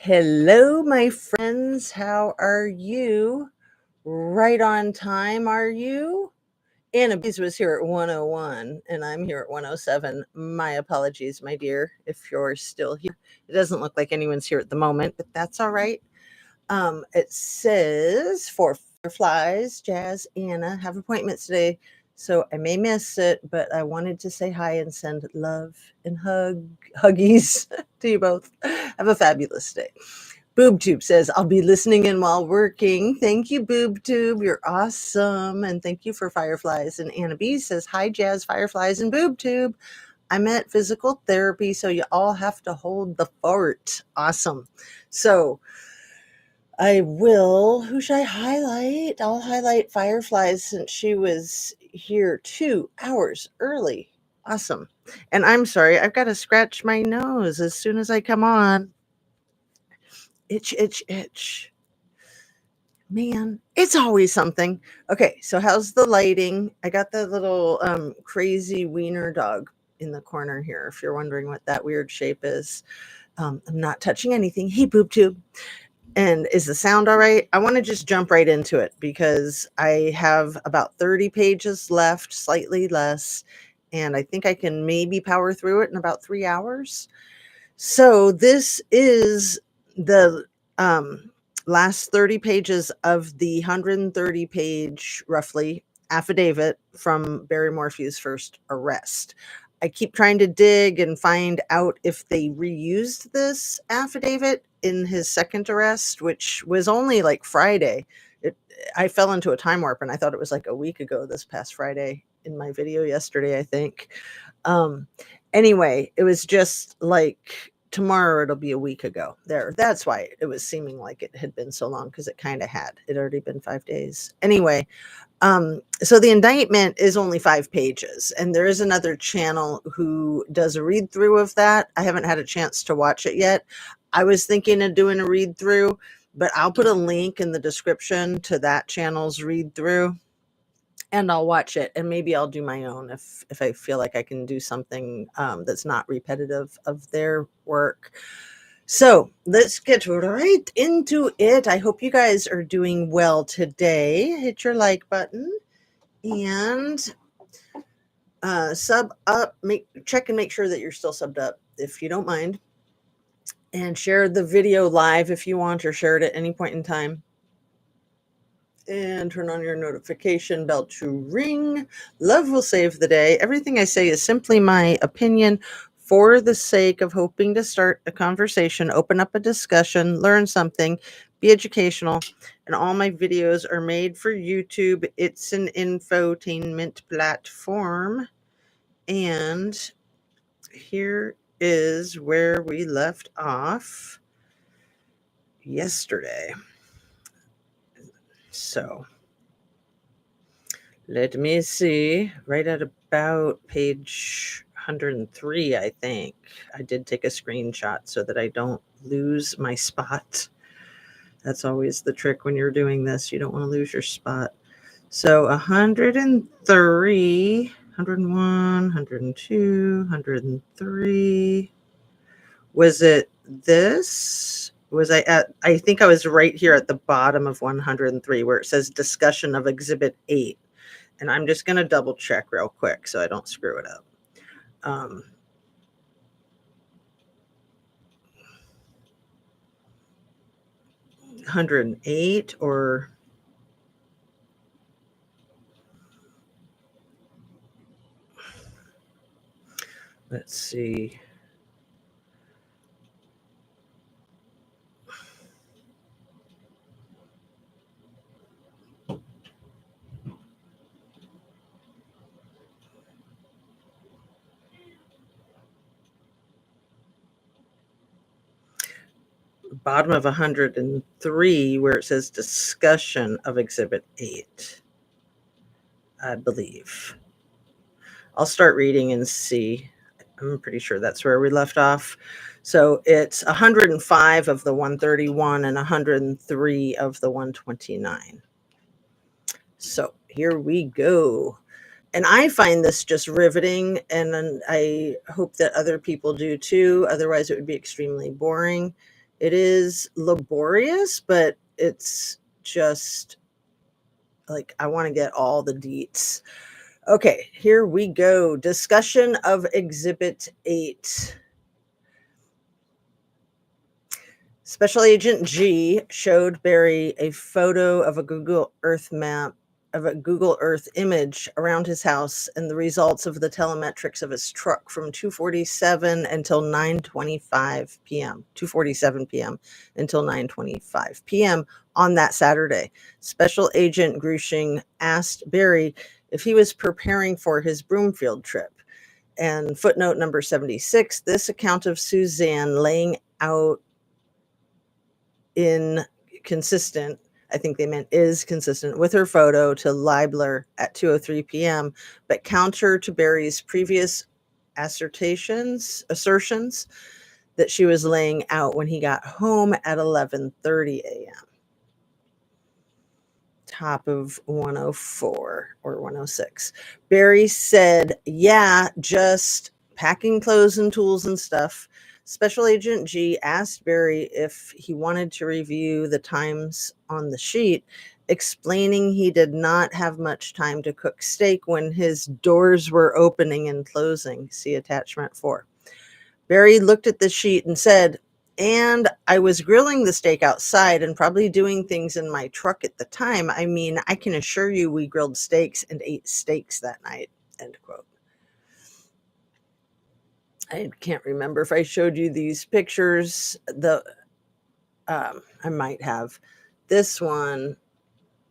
Hello, my friends. How are you? Right on time, are you? Anna Bees was here at 101, and I'm here at 107. My apologies, my dear, if you're still here. It doesn't look like anyone's here at the moment, but that's all right. It says for Fireflies, Jazz, Anna have appointments today, so I may miss it, but I wanted to say hi and send love and huggies to you both. Have a fabulous day. BoobTube says, I'll be listening in while working. Thank you, BoobTube. You're awesome. And thank you for Fireflies. And Anna B says, hi, Jazz, Fireflies, and BoobTube. I'm at physical therapy, so you all have to hold the fort. Awesome. So who should I highlight? I'll highlight Fireflies since she was here 2 hours early. Awesome. And I'm sorry, I've got to scratch my nose as soon as I come on. Itch, itch, itch. Man, it's always something. Okay, so how's the lighting? I got the little crazy wiener dog in the corner here, if you're wondering what that weird shape is. I'm not touching anything. Hey, BoobTube. And is the sound all right? I want to just jump right into it because I have about 30 pages left, slightly less, and I think I can maybe power through it in about 3 hours. So this is the last 30 pages of the 130 page, roughly, affidavit from Barry Morphew's first arrest. I keep trying to dig and find out if they reused this affidavit in his second arrest, which was only like Friday. I fell into a time warp and I thought it was like a week ago this past Friday in my video yesterday, I think. Anyway, it was just like tomorrow it'll be a week ago. That's why it was seeming like it had been so long, because it kind of had. It already been 5 days. Anyway, so the indictment is only 5 pages, and there is another channel who does a read through of that. I haven't had a chance to watch it yet. I was thinking of doing a read through, but I'll put a link in the description to that channel's read through, and I'll watch it, and maybe I'll do my own if I feel like I can do something that's not repetitive of their work. So let's get right into it. I hope you guys are doing well today. Hit your like button and sub up. Check and make sure that you're still subbed up if you don't mind. And share the video live if you want, or share it at any point in time. And turn on your notification bell to ring. Love will save the day. Everything I say is simply my opinion for the sake of hoping to start a conversation, open up a discussion, learn something, be educational. And all my videos are made for YouTube. It's an infotainment platform. And here is where we left off yesterday. So let me see, right at about page 103, I think. I did take a screenshot so that I don't lose my spot. That's always the trick when you're doing this. You don't want to lose your spot. So 103, 101, 102, 103. Was it this? I think I was right here at the bottom of 103 where it says discussion of Exhibit 8. And I'm just going to double check real quick so I don't screw it up. 108, or let's see. Bottom of 103 where it says discussion of Exhibit 8, I believe. I'll start reading and see. I'm pretty sure that's where we left off. So it's 105 of the 131 and 103 of the 129. So here we go. And I find this just riveting, and I hope that other people do too. Otherwise, it would be extremely boring. It is laborious, but it's just like I want to get all the deets. Okay, here we go. Discussion of Exhibit 8. Special Agent G showed Barry a photo of a Google Earth map of a Google Earth image around his house and the results of the telemetrics of his truck from 2:47 until 9:25 p.m. 2:47 p.m. until 9:25 p.m. on that Saturday. Special Agent Grushing asked Barry if he was preparing for his Broomfield trip. And footnote number 76, this account of Suzanne laying out inconsistent, I think they meant is consistent with her photo to Leibler at 2:03 p.m., but counter to Barry's previous assertions that she was laying out when he got home at 11:30 a.m. Top of 104 or 106. Barry said, yeah, just packing clothes and tools and stuff. Special Agent G asked Barry if he wanted to review the times on the sheet, explaining he did not have much time to cook steak when his doors were opening and closing. See attachment 4. Barry looked at the sheet and said, and I was grilling the steak outside and probably doing things in my truck at the time. I mean, I can assure you we grilled steaks and ate steaks that night, end quote. I can't remember if I showed you these pictures. I might have. This one,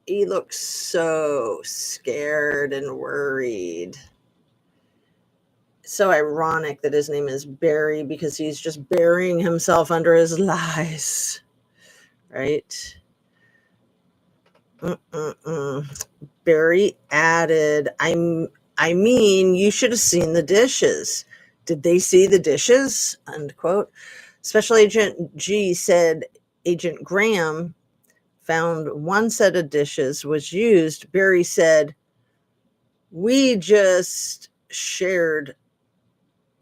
he looks so scared and worried. So ironic that his name is Barry because he's just burying himself under his lies, right? Barry added, I mean, you should have seen the dishes. Did they see the dishes? End quote. Special Agent G said Agent Graham found one set of dishes was used. Barry said, we just shared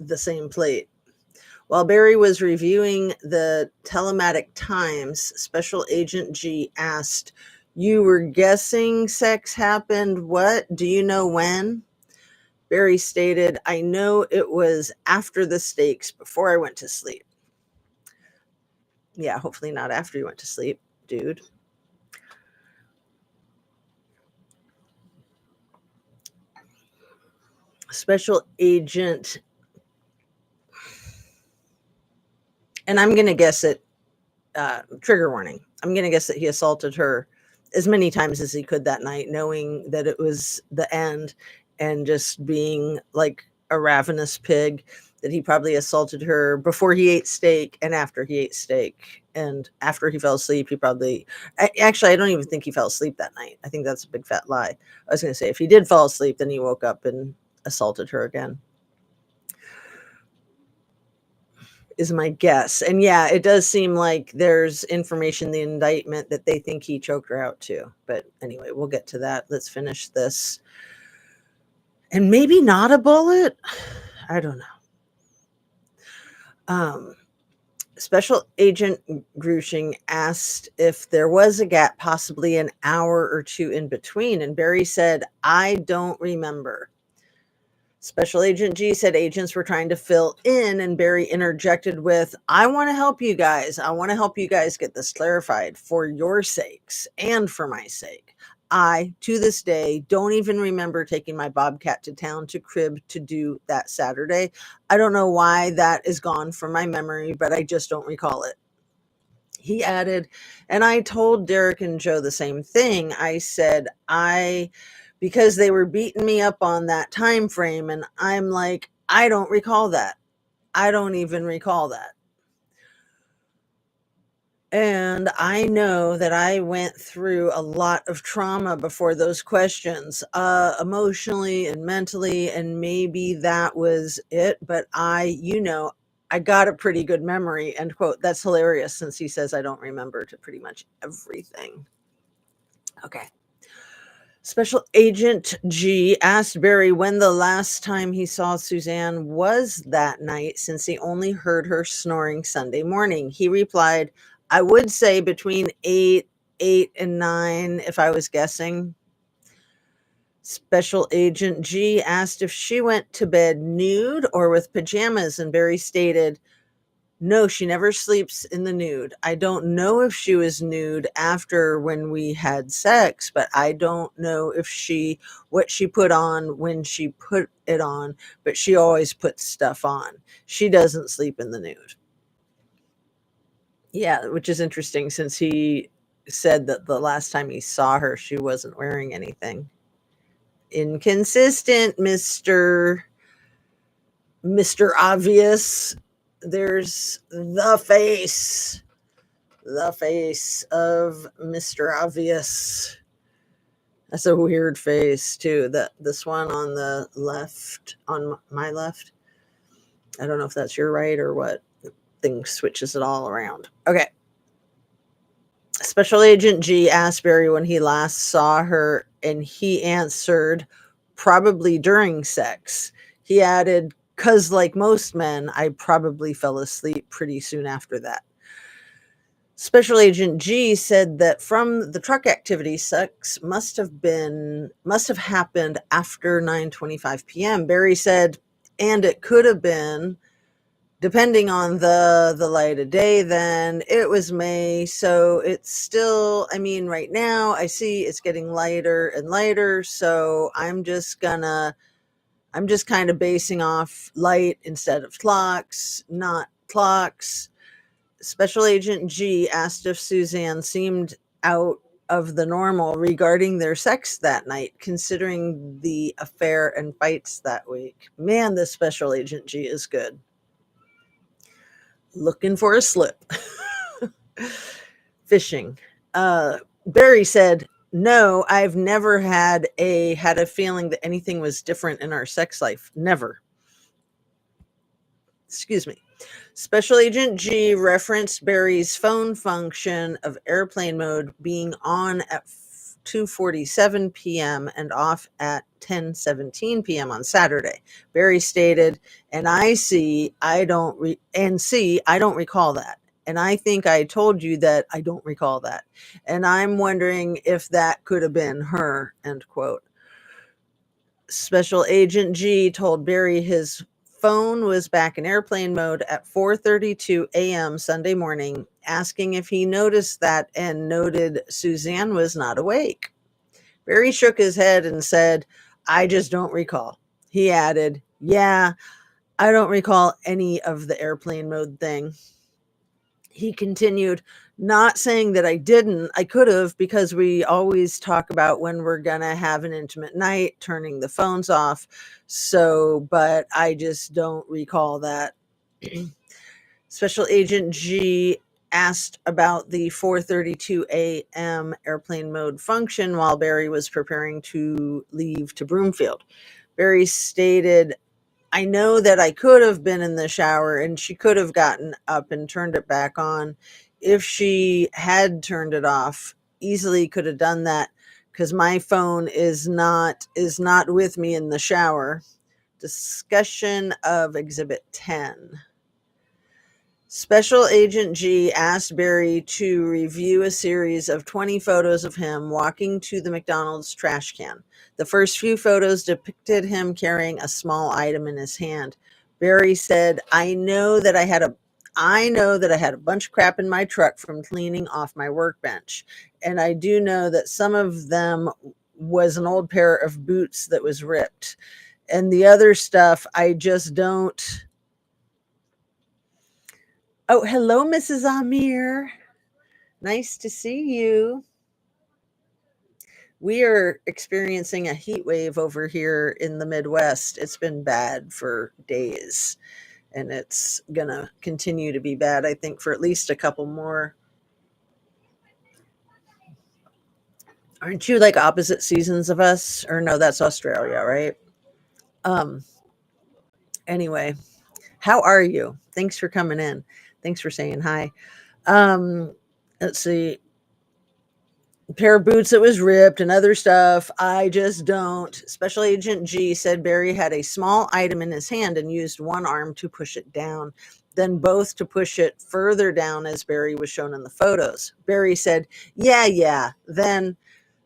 the same plate. While Barry was reviewing the telematic times, Special Agent G asked, you were guessing sex happened what? Do you know when? Barry stated, I know it was after the steaks before I went to sleep. Yeah, hopefully not after you went to sleep, dude. Special Agent, and I'm going to guess it, trigger warning. I'm going to guess that he assaulted her as many times as he could that night, knowing that it was the end and just being like a ravenous pig, that he probably assaulted her before he ate steak and after he ate steak. And after he fell asleep, he probably, actually, I don't even think he fell asleep that night. I think that's a big fat lie. I was going to say, if he did fall asleep, then he woke up and assaulted her again, is my guess. And yeah, it does seem like there's information in the indictment that they think he choked her out too. But anyway, we'll get to that. Let's finish this. And maybe not a bullet. I don't know. Special Agent Grushing asked if there was a gap, possibly an hour or two in between. And Barry said, I don't remember. Special Agent G said agents were trying to fill in, and Barry interjected with, I want to help you guys. I want to help you guys get this clarified for your sakes and for my sake. I, to this day, don't even remember taking my Bobcat to town to crib to do that Saturday. I don't know why that is gone from my memory, but I just don't recall it. He added, and I told Derek and Joe the same thing. I said, because they were beating me up on that time frame, and I'm like, I don't recall that. I don't even recall that. And I know that I went through a lot of trauma before those questions, emotionally and mentally, and maybe that was it. But I got a pretty good memory, end quote. That's hilarious since he says I don't remember to pretty much everything. Okay. Special Agent G asked Barry when the last time he saw Suzanne was that night, since he only heard her snoring Sunday morning. He replied, I would say between 8 and 9 if I was guessing. Special Agent G asked if she went to bed nude or with pajamas, and Barry stated, no, she never sleeps in the nude. I don't know if she was nude after when we had sex, but I don't know if what she put on when she put it on, but she always puts stuff on. She doesn't sleep in the nude. Yeah, which is interesting since he said that the last time he saw her, she wasn't wearing anything. Inconsistent, Mr. Obvious. There's the face of Mr. Obvious. That's a weird face too. This one on the left, on my left. I don't know if that's your right or what. The thing switches it all around. Okay. Special Agent G asked Barry when he last saw her, and he answered, probably during sex. He added, "'Cause like most men, I probably fell asleep pretty soon after that." Special Agent G said that from the truck activity, sex must have happened after 9:25 p.m. Barry said, and it could have been, depending on the light of day, then it was May, so it's still, I mean, right now I see it's getting lighter and lighter, so I'm just kind of basing off light instead of clocks, not clocks. Special Agent G asked if Suzanne seemed out of the normal regarding their sex that night, considering the affair and fights that week. Man, this Special Agent G is good. Looking for a slip. Fishing. Barry said, no, I've never had a feeling that anything was different in our sex life. Never. Excuse me. Special Agent G referenced Barry's phone function of airplane mode being on at 2:47 p.m. and off at 10:17 p.m. on Saturday. Barry stated, "And I don't recall that. And I think I told you that I don't recall that. And I'm wondering if that could have been her," end quote. Special Agent G told Barry his phone was back in airplane mode at 4:32 a.m. Sunday morning, asking if he noticed that, and noted Suzanne was not awake. Barry shook his head and said, "I just don't recall." He added, "Yeah, I don't recall any of the airplane mode thing." He continued, "Not saying that I didn't. I could have, because we always talk about when we're going to have an intimate night, turning the phones off. So, but I just don't recall that." Special Agent G asked about the 4:32 a.m. airplane mode function while Barry was preparing to leave to Broomfield. Barry stated, "I know that I could have been in the shower and she could have gotten up and turned it back on. If she had turned it off, easily could have done that, because my phone is not with me in the shower." Discussion of Exhibit 10. Special Agent G asked Barry to review a series of 20 photos of him walking to the McDonald's trash can. The first few photos depicted him carrying a small item in his hand. Barry said, I know that I had a bunch of crap in my truck from cleaning off my workbench. And I do know that some of them was an old pair of boots that was ripped. And the other stuff, I just don't." Oh, hello, Mrs. Amir. Nice to see you. We are experiencing a heat wave over here in the Midwest. It's been bad for days, and it's going to continue to be bad, I think, for at least a couple more. Aren't you like opposite seasons of us? Or no, that's Australia, right? Um, anyway, how are you? Thanks for coming in. Thanks for saying hi. Um, let's see. pair of boots that was ripped and other stuff. I just don't. Special Agent G said Barry had a small item in his hand and used one arm to push it down, then both to push it further down as Barry was shown in the photos. Barry said, yeah. Then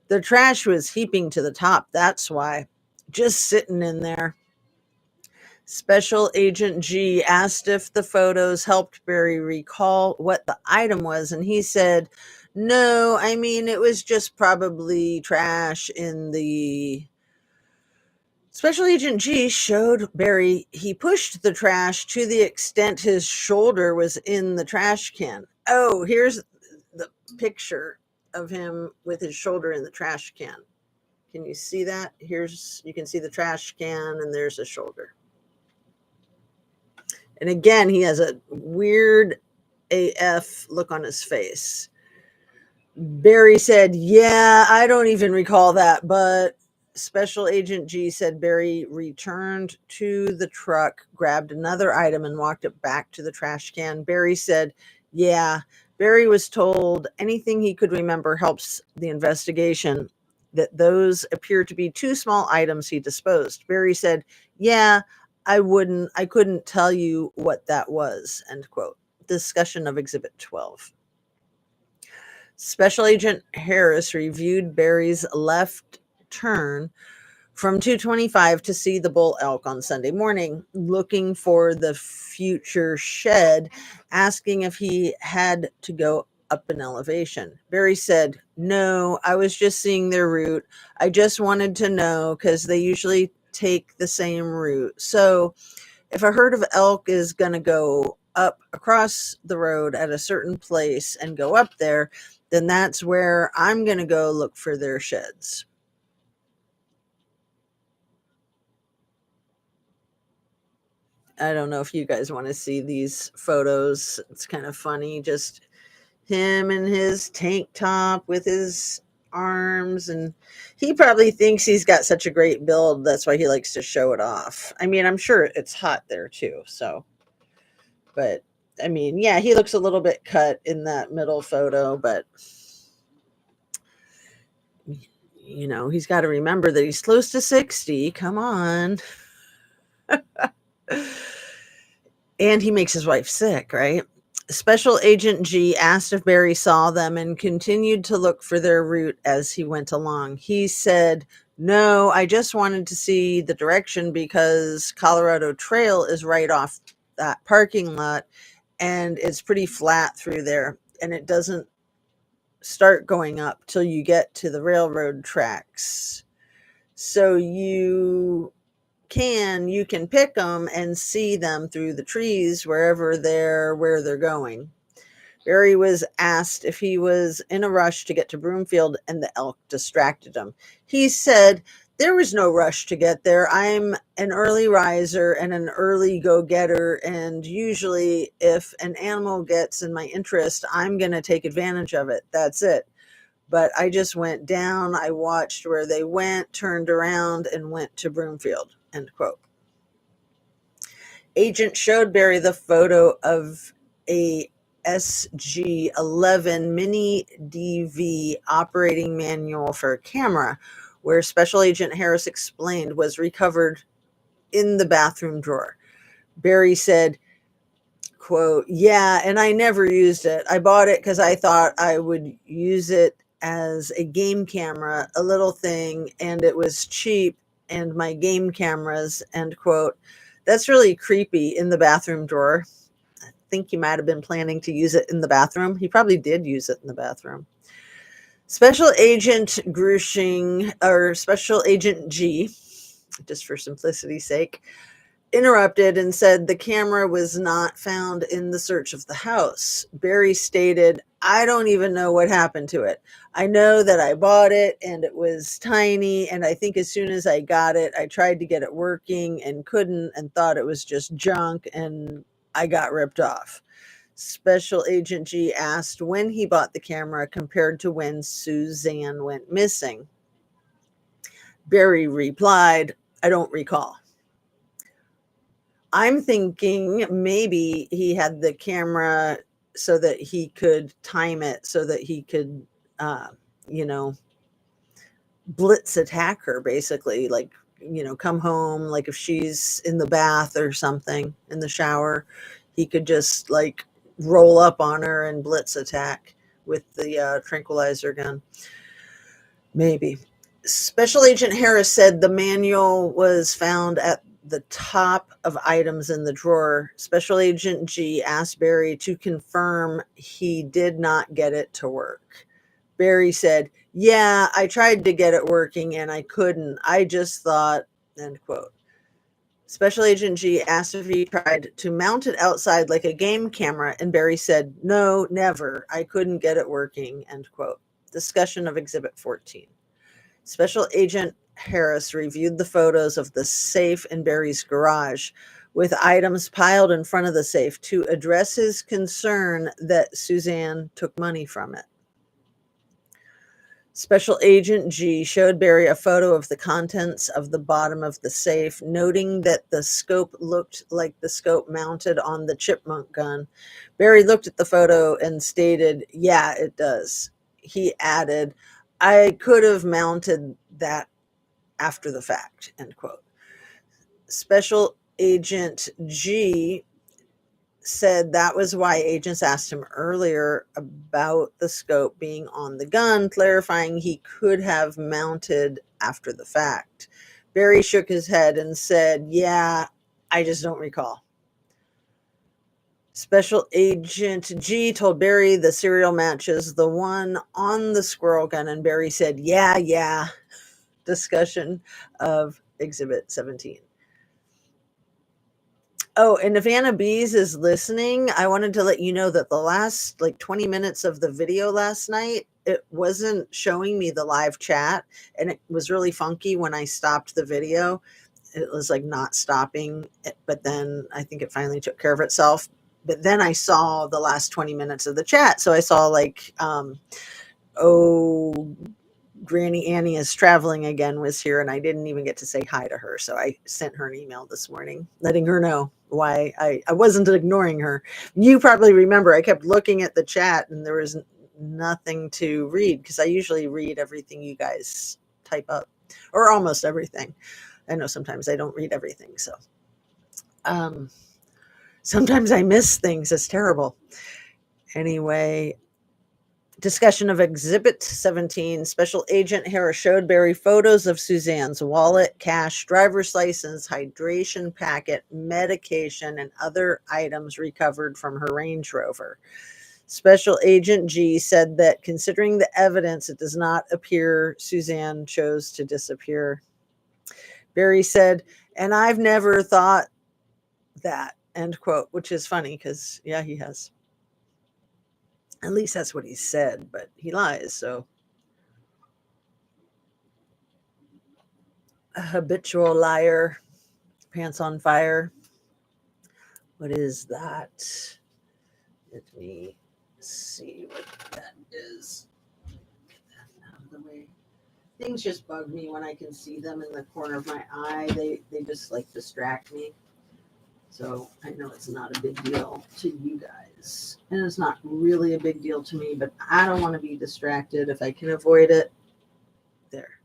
the trash was heaping to the top. That's why. Just sitting in there. Special Agent G asked if the photos helped Barry recall what the item was, and he said, no, I mean, it was just probably trash in the. Special Agent G showed Barry he pushed the trash to the extent his shoulder was in the trash can. Oh, here's the picture of him with his shoulder in the trash can. Can you see that? You can see the trash can, and there's a shoulder. And again, he has a weird AF look on his face. Barry said, yeah, I don't even recall that, but Special Agent G said Barry returned to the truck, grabbed another item, and walked it back to the trash can. Barry said, yeah, Barry was told anything he could remember helps the investigation, that those appear to be two small items he disposed. Barry said, yeah, I couldn't tell you what that was, end quote. Discussion of Exhibit 12. Special Agent Harris reviewed Barry's left turn from 225 to see the bull elk on Sunday morning, looking for the future shed, asking if he had to go up an elevation. Barry said, no, I was just seeing their route. I just wanted to know because they usually take the same route. So if a herd of elk is going to go up across the road at a certain place and go up there, then that's where I'm going to go look for their sheds. I don't know if you guys want to see these photos. It's kind of funny. Just him in his tank top with his arms, and he probably thinks he's got such a great build. That's why he likes to show it off. I mean, I'm sure it's hot there too. So, but I mean, yeah, he looks a little bit cut in that middle photo, but he's got to remember that he's close to 60. Come on. And he makes his wife sick, right? Special Agent G asked if Barry saw them and continued to look for their route as he went along. He said, no, I just wanted to see the direction because Colorado Trail is right off that parking lot and it's pretty flat through there and it doesn't start going up till you get to the railroad tracks. So you can pick them and see them through the trees where they're going. Barry was asked if he was in a rush to get to Broomfield and the elk distracted him. He said, there was no rush to get there. I'm an early riser and an early go-getter, and usually if an animal gets in my interest, I'm going to take advantage of it. That's it. But I just went down, I watched where they went, turned around, and went to Broomfield, end quote. Agent showed Barry the photo of a SG-11 mini DV operating manual for a camera, where Special Agent Harris explained was recovered in the bathroom drawer. Barry said, quote, yeah, and I never used it. I bought it because I thought I would use it as a game camera, a little thing, and it was cheap, and my game cameras, end quote. That's really creepy, in the bathroom drawer. I think he might have been planning to use it in the bathroom. He probably did use it in the bathroom. Special Agent Grushing, or Special Agent G, just for simplicity's sake, interrupted and said the camera was not found in the search of the house. Barry stated, I don't even know what happened to it. I know that I bought it and it was tiny, and I think as soon as I got it, I tried to get it working and couldn't and thought it was just junk, and I got ripped off. Special Agent G asked when he bought the camera compared to when Suzanne went missing. Barry replied, I don't recall. I'm thinking maybe he had the camera so that he could time it, so that he could, blitz attack her, basically, like, come home, like if she's in the bath or something, in the shower, he could just like roll up on her and blitz attack with the tranquilizer gun. Maybe. Special Agent Harris said the manual was found at the top of items in the drawer. Special Agent G asked Barry to confirm he did not get it to work. Barry said, "Yeah, I tried to get it working and I couldn't. I just thought," end quote. Special Agent G asked if he tried to mount it outside like a game camera, and Barry said, "No, never. I couldn't get it working," end quote. Discussion of Exhibit 14. Special Agent Harris reviewed the photos of the safe in Barry's garage with items piled in front of the safe to address his concern that Suzanne took money from it. Special Agent G showed Barry a photo of the contents of the bottom of the safe, noting that the scope looked like the scope mounted on the chipmunk gun. Barry looked at the photo and stated, "Yeah, it does." He added, "I could have mounted that after the fact," end quote. Special Agent G said that was why agents asked him earlier about the scope being on the gun, clarifying he could have mounted after the fact. Barry shook his head and said, "Yeah, I just don't recall." Special Agent G told Barry the serial matches the one on the squirrel gun, and Barry said, yeah. Discussion of Exhibit 17. Oh, and if Anna Bees is listening, I wanted to let you know that the last 20 minutes of the video last night, it wasn't showing me the live chat, and it was really funky when I stopped the video. It was like not stopping, but then I think it finally took care of itself. But then I saw the last 20 minutes of the chat. So I saw Granny Annie is traveling again was here, and I didn't even get to say hi to her. So I sent her an email this morning letting her know why I wasn't ignoring her. You probably remember I kept looking at the chat and there was nothing to read, because I usually read everything you guys type up, or almost everything. I know sometimes I don't read everything. So sometimes I miss things. It's terrible. Anyway, discussion of Exhibit 17. Special Agent Harris showed Barry photos of Suzanne's wallet, cash, driver's license, hydration packet, medication, and other items recovered from her Range Rover. Special Agent G said that considering the evidence, it does not appear Suzanne chose to disappear. Barry said, "And I've never thought that," end quote, which is funny because, yeah, he has. At least that's what he said, but he lies, so. A habitual liar, pants on fire. What is that? Let me see what that is. Get that out of the way. Things just bug me when I can see them in the corner of my eye. They just distract me. So I know it's not a big deal to you guys. And it's not really a big deal to me, but I don't want to be distracted. If I can avoid it, there.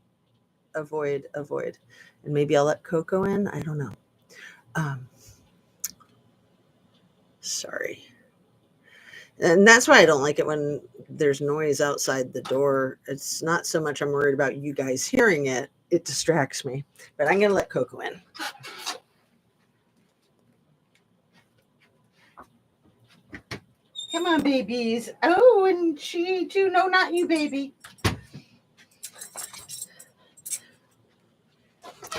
Avoid. And maybe I'll let Coco in. I don't know. Sorry. And that's why I don't like it when there's noise outside the door. It's not so much I'm worried about you guys hearing it. It distracts me. But I'm going to let Coco in. Come on, babies. Oh, and she too. No, not you, baby.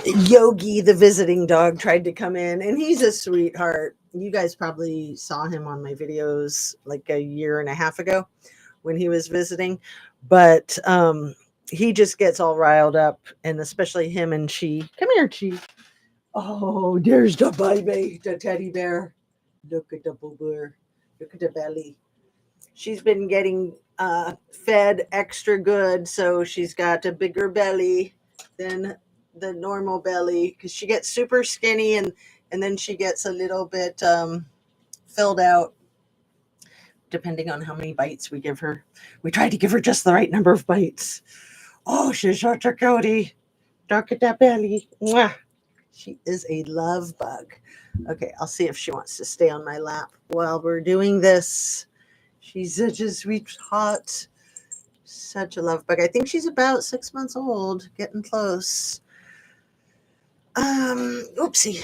Yogi, the visiting dog, tried to come in, and he's a sweetheart. You guys probably saw him on my videos like a year and a half ago when he was visiting. But he just gets all riled up, and especially him and Chi. Come here, Chi. Oh, there's the baby, the teddy bear. Look at the boober. Look at the belly. She's been getting fed extra good, so she's got a bigger belly than the normal belly, because she gets super skinny and then she gets a little bit filled out depending on how many bites we give her. We tried to give her just the right number of bites. Oh, she's such a cutie. Look at that belly. Mwah. She is a love bug. Okay, I'll see if she wants to stay on my lap while we're doing this. She's such a sweetheart. Such a love bug. I think she's about 6 months old, getting close. Oopsie.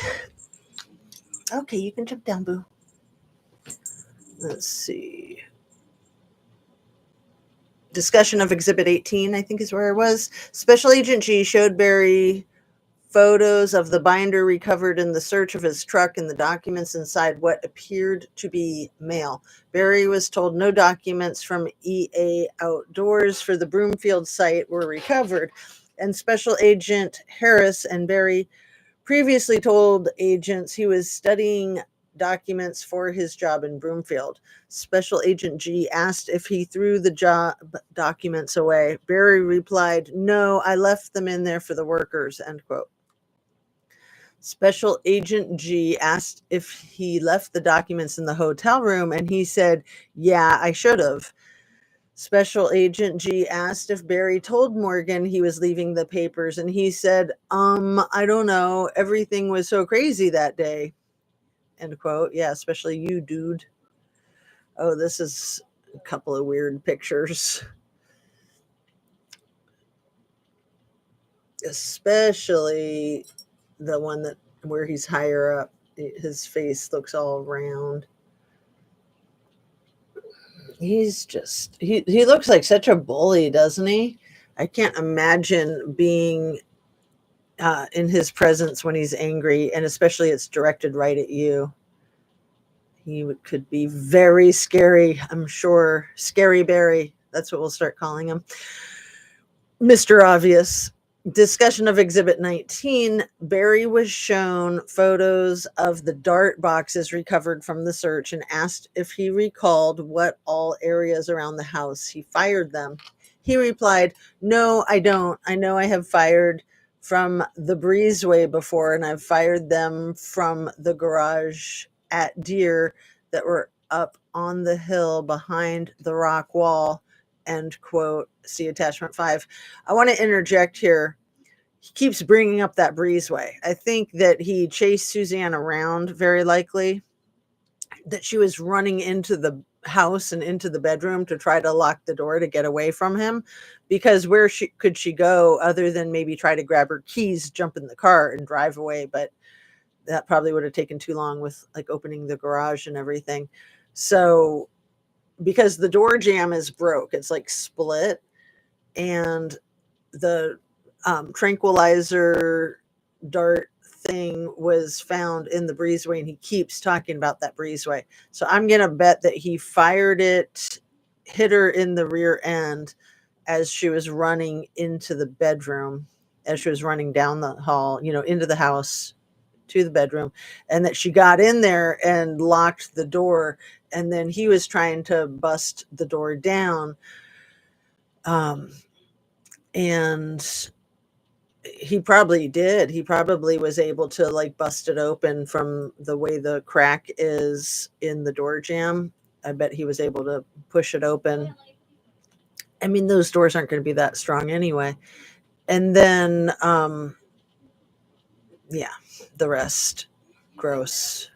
Okay, you can jump down, boo. Let's see. Discussion of Exhibit 18, I think is where I was. Special Agent G showed Barry photos of the binder recovered in the search of his truck and the documents inside what appeared to be mail. Barry was told no documents from EA Outdoors for the Broomfield site were recovered, and Special Agent Harris and Barry previously told agents he was studying documents for his job in Broomfield. Special Agent G asked if he threw the job documents away. Barry replied, "No, I left them in there for the workers," end quote. Special Agent G asked if he left the documents in the hotel room, and he said, "Yeah, I should have." Special Agent G asked if Barry told Morgan he was leaving the papers, and he said, I don't know. Everything was so crazy that day." End quote. Yeah, especially you, dude. Oh, this is a couple of weird pictures. Especially the one that where he's higher up. His face looks all round. He's just he looks like such a bully, doesn't he? I can't imagine being in his presence when he's angry, and especially it's directed right at you. He could be very scary, I'm sure. Scary Barry. That's what we'll start calling him. Mr. Obvious. Discussion of Exhibit 19. Barry was shown photos of the dart boxes recovered from the search and asked if he recalled what all areas around the house he fired them. He replied, "No, I don't. I know I have fired from the breezeway before, and I've fired them from the garage at deer that were up on the hill behind the rock wall," end quote. See attachment 5. I want to interject here. He keeps bringing up that breezeway. I think that he chased Suzanne around, very likely, that she was running into the house and into the bedroom to try to lock the door to get away from him, because where could she go other than maybe try to grab her keys, jump in the car and drive away? But that probably would have taken too long with like opening the garage and everything. So because the door jamb is broke, it's like split, and the tranquilizer dart thing was found in the breezeway, and he keeps talking about that breezeway. So I'm going to bet that he fired it, hit her in the rear end as she was running into the bedroom, as she was running down the hall, into the house to the bedroom, and that she got in there and locked the door, and then he was trying to bust the door down. And he probably did. He probably was able to like bust it open from the way the crack is in the door jamb. I bet he was able to push it open. I mean, those doors aren't going to be that strong anyway. And then, yeah, the rest, gross.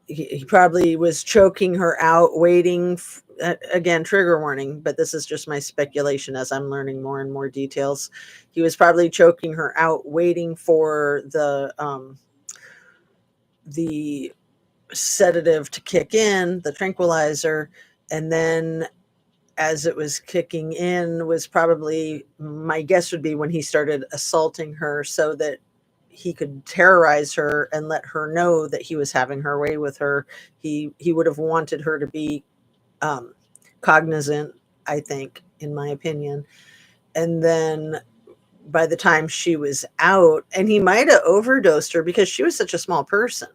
He probably was choking her out, waiting. Again, trigger warning, but this is just my speculation as I'm learning more and more details. He was probably choking her out, waiting for the sedative to kick in, the tranquilizer, and then as it was kicking in was probably, my guess would be, when he started assaulting her so that he could terrorize her and let her know that he was having her way with her. He would have wanted her to be cognizant, I think, in my opinion. And then by the time she was out, and he might have overdosed her because she was such a small person.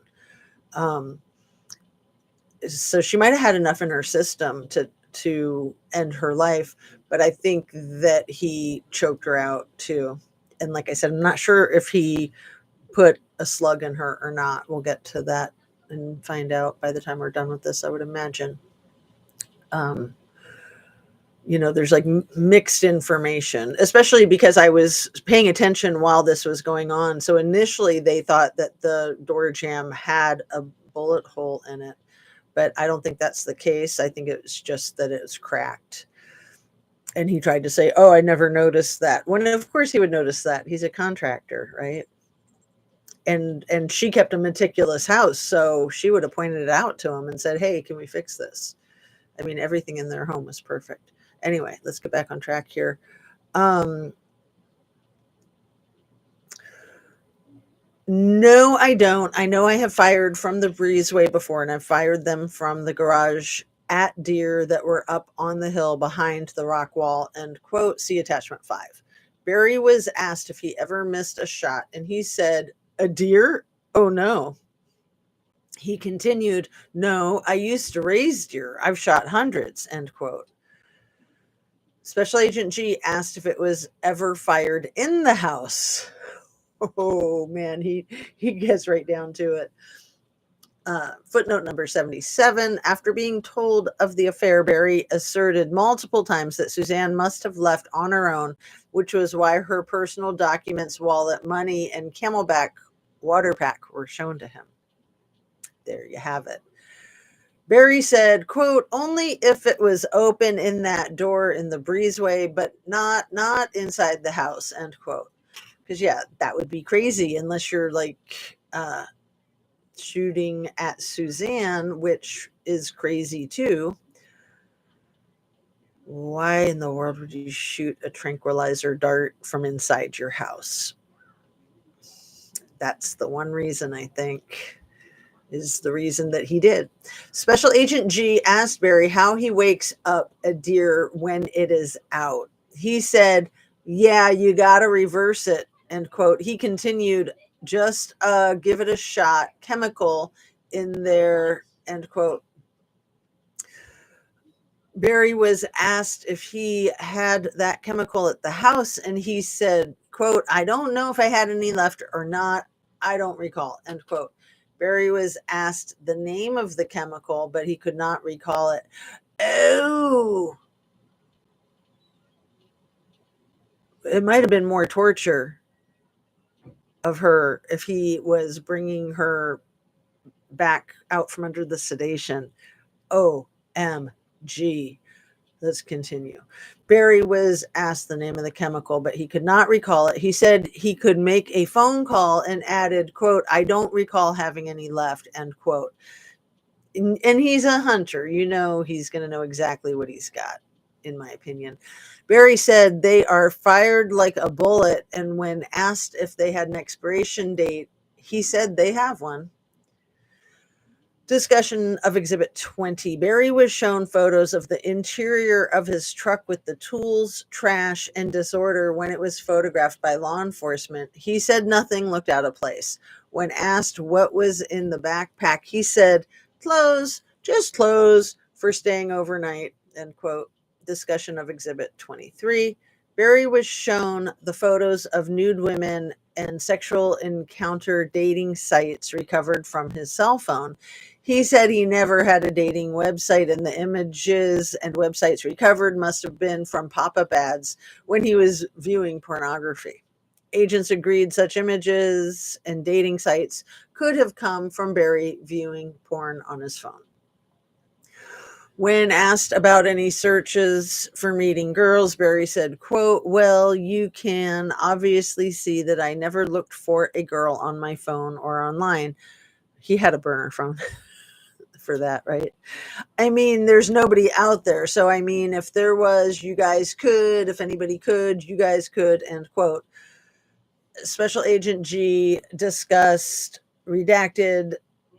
So she might have had enough in her system to end her life, but I think that he choked her out too. And like I said, I'm not sure if he put a slug in her or not. We'll get to that and find out by the time we're done with this, I would imagine. There's like mixed information, especially because I was paying attention while this was going on. So initially they thought that the door jamb had a bullet hole in it, but I don't think that's the case. I think it was just that it was cracked. And he tried to say, "Oh, I never noticed that." When of course he would notice that. He's a contractor, right? And she kept a meticulous house, so she would have pointed it out to him and said, "Hey, can we fix this?" I mean, everything in their home was perfect. Anyway, let's get back on track here. No, I don't. I know I have fired from the breezeway before, and I've fired them from the garage at deer that were up on the hill behind the rock wall, end quote. See attachment 5. Barry was asked if he ever missed a shot, and he said, "A deer? Oh no." He continued, "No, I used to raise deer. I've shot hundreds," end quote. Special Agent G asked if it was ever fired in the house. Oh man, he gets right down to it. Footnote number 77. After being told of the affair, Barry asserted multiple times that Suzanne must have left on her own, which was why her personal documents, wallet, money, and Camelback water pack were shown to him. There you have it. Barry said, quote, "Only if it was open in that door in the breezeway, but not inside the house," end quote. Because yeah, that would be crazy unless you're like shooting at Suzanne, which is crazy too. Why in the world would you shoot a tranquilizer dart from inside your house? That's the one reason, I think, is the reason that he did. Special Agent G asked Barry how he wakes up a deer when it is out. He said, "Yeah, you got to reverse it," end quote. He continued, "Just give it a shot, chemical in there," end quote. Barry was asked if he had that chemical at the house, and he said, quote, "I don't know if I had any left or not. I don't recall," end quote. Barry was asked the name of the chemical, but he could not recall it. Oh, it might have been more torture of her if he was bringing her back out from under the sedation. OMG. Let's continue. Barry was asked the name of the chemical, but he could not recall it. He said he could make a phone call and added, quote, "I don't recall having any left," end quote. And he's a hunter. He's going to know exactly what he's got, in my opinion. Barry said they are fired like a bullet, and when asked if they had an expiration date, he said they have one. Discussion of Exhibit 20. Barry was shown photos of the interior of his truck with the tools, trash, and disorder when it was photographed by law enforcement. He said nothing looked out of place. When asked what was in the backpack, he said, "Clothes, just clothes for staying overnight," end quote. Discussion of Exhibit 23. Barry was shown the photos of nude women and sexual encounter dating sites recovered from his cell phone. He said he never had a dating website, and the images and websites recovered must have been from pop-up ads when he was viewing pornography. Agents agreed such images and dating sites could have come from Barry viewing porn on his phone. When asked about any searches for meeting girls, Barry said, quote, "Well, you can obviously see that I never looked for a girl on my phone or online." He had a burner phone for that, right? I mean, there's nobody out there. So, I mean, if there was, you guys could. If anybody could, you guys could, end quote. Special Agent G discussed redacted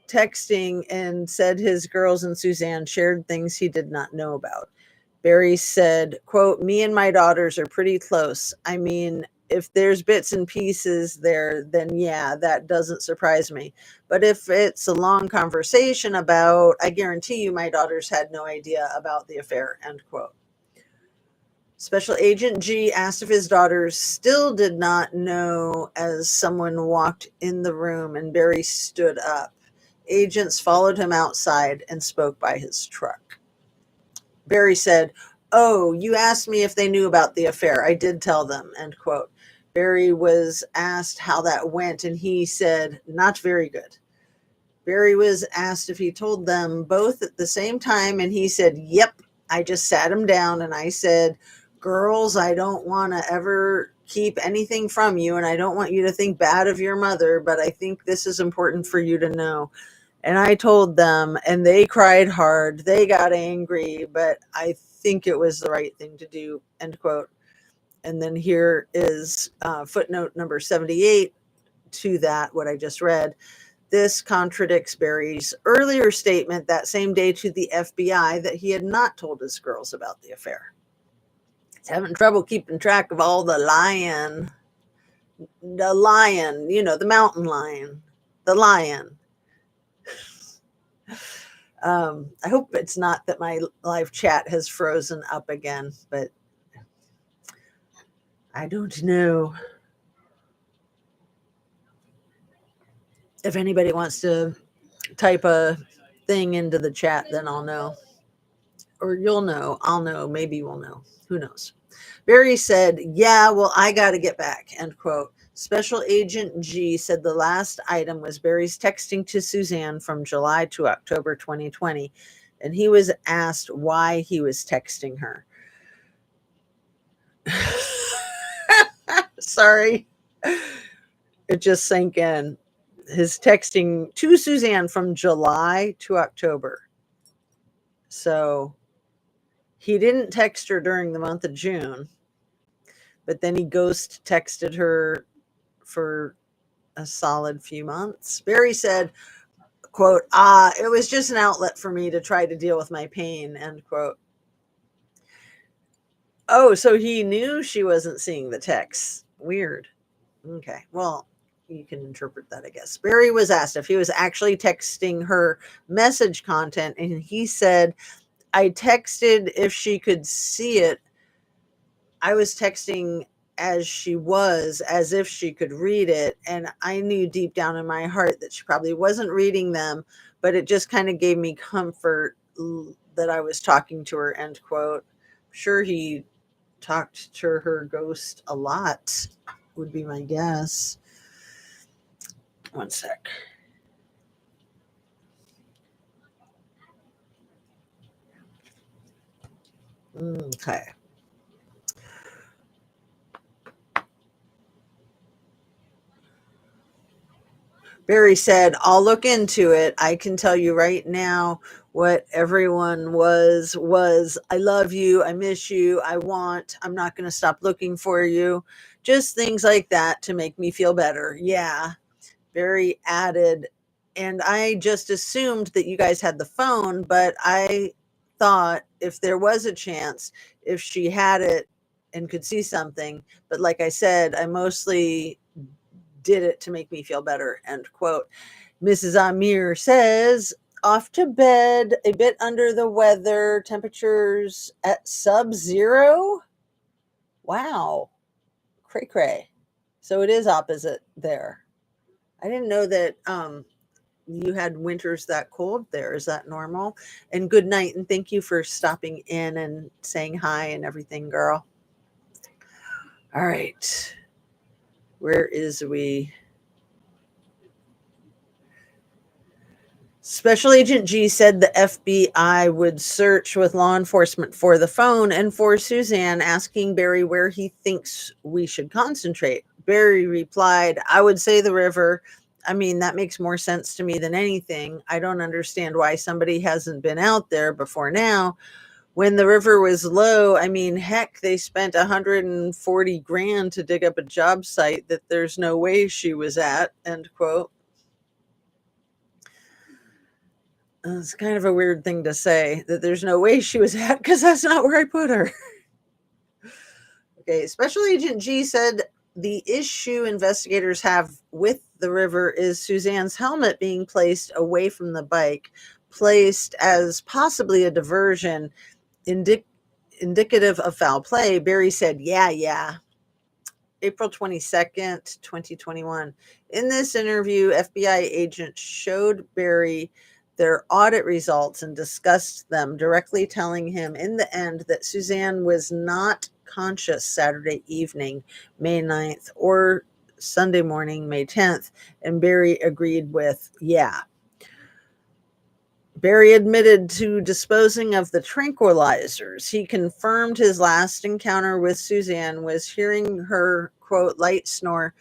texting and said his girls and Suzanne shared things he did not know about. Barry said, quote, "Me and my daughters are pretty close. I mean, if there's bits and pieces there, then yeah, that doesn't surprise me. But if it's a long conversation about, I guarantee you my daughters had no idea about the affair," end quote. Special Agent G asked if his daughters still did not know as someone walked in the room, and Barry stood up. Agents followed him outside and spoke by his truck. Barry said, "Oh, you asked me if they knew about the affair. I did tell them," end quote. Barry was asked how that went, and he said, "Not very good." Barry was asked if he told them both at the same time, and he said, "Yep." I just sat him down and I said, "Girls, I don't want to ever keep anything from you, and I don't want you to think bad of your mother, but I think this is important for you to know." And I told them, and they cried hard. They got angry, but I think it was the right thing to do, end quote. And then here is footnote number 78 to that, what I just read. This contradicts Barry's earlier statement that same day to the FBI that he had not told his girls about the affair. He's having trouble keeping track of all the lion, the mountain lion, the lion. I hope it's not that my live chat has frozen up again, but I don't know. If anybody wants to type a thing into the chat, then I'll know. Or you'll know. I'll know. Maybe we'll know. Who knows? Barry said, "Yeah, well, I got to get back," end quote. Special Agent G said the last item was Barry's texting to Suzanne from July to October 2020, and he was asked why he was texting her. Sorry. It just sank in. His texting to Suzanne from July to October. So he didn't text her during the month of June, but then he ghost texted her for a solid few months. Barry said, quote, "It was just an outlet for me to try to deal with my pain," end quote. Oh, so he knew she wasn't seeing the texts. Weird. Okay. Well, you can interpret that, I guess. Barry was asked if he was actually texting her message content, and he said, "I texted if she could see it. I was texting as if she could read it. And I knew deep down in my heart that she probably wasn't reading them, but it just kind of gave me comfort that I was talking to her," end quote. I'm sure he talked to her ghost a lot, would be my guess. One sec. Okay. Barry said, "I'll look into it. I can tell you right now what everyone was, I love you, I miss you, I'm not going to stop looking for you." Just things like that to make me feel better. Yeah. Barry added, "And I just assumed that you guys had the phone, but I thought if there was a chance, if she had it and could see something, but like I said, I mostly did it to make me feel better," end quote. Mrs. Amir says, "Off to bed, a bit under the weather, temperatures at sub-zero." Wow. Cray cray. So it is opposite there. I didn't know that you had winters that cold there. Is that normal? And good night, and thank you for stopping in and saying hi and everything, girl. All right. Where is we? Special Agent G said the FBI would search with law enforcement for the phone and for Suzanne, asking Barry where he thinks we should concentrate. Barry replied, "I would say the river. I mean, that makes more sense to me than anything. I don't understand why somebody hasn't been out there before now. When the river was low, I mean, heck, they spent 140 grand to dig up a job site that there's no way she was at," end quote. It's kind of a weird thing to say, that there's no way she was at, because that's not where I put her. Okay, Special Agent G said the issue investigators have with the river is Suzanne's helmet being placed away from the bike, placed as possibly a diversion, indicative of foul play. Barry said, yeah. April 22nd, 2021. In this interview, FBI agent showed Barry their audit results and discussed them, directly telling him in the end that Suzanne was not conscious Saturday evening, May 9th, or Sunday morning, May 10th, and Barry agreed with, yeah. Barry admitted to disposing of the tranquilizers. He confirmed his last encounter with Suzanne was hearing her, quote, light snore.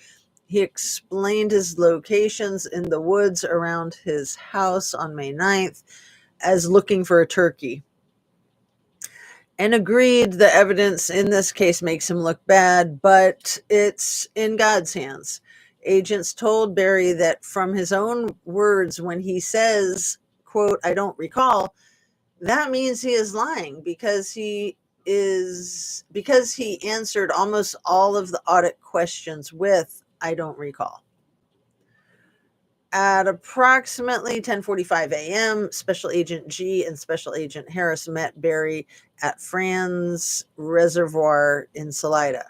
He explained his locations in the woods around his house on May 9th as looking for a turkey, and agreed the evidence in this case makes him look bad, but it's in God's hands. Agents told Barry that from his own words, when he says, quote, I don't recall, that means he is lying because he answered almost all of the audit questions with I don't recall. At approximately 10:45 a.m., Special Agent G and Special Agent Harris met Barry at Franz Reservoir in Salida,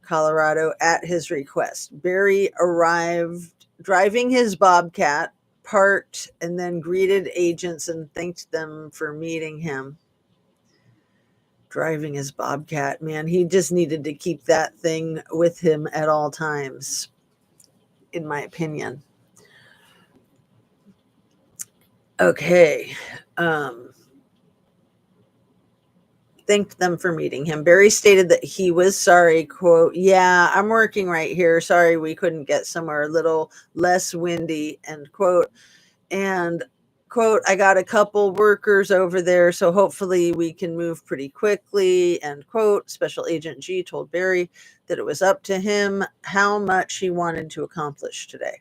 Colorado, at his request. Barry arrived driving his Bobcat, parked, and then greeted agents and thanked them for meeting him. Driving his Bobcat, man, he just needed to keep that thing with him at all times, in my opinion. Okay. Thanked them for meeting him. Barry stated that he was sorry, quote, yeah, I'm working right here. Sorry we couldn't get somewhere a little less windy, end quote. And, quote, I got a couple workers over there, so hopefully we can move pretty quickly, end quote. Special Agent G told Barry that it was up to him how much he wanted to accomplish today.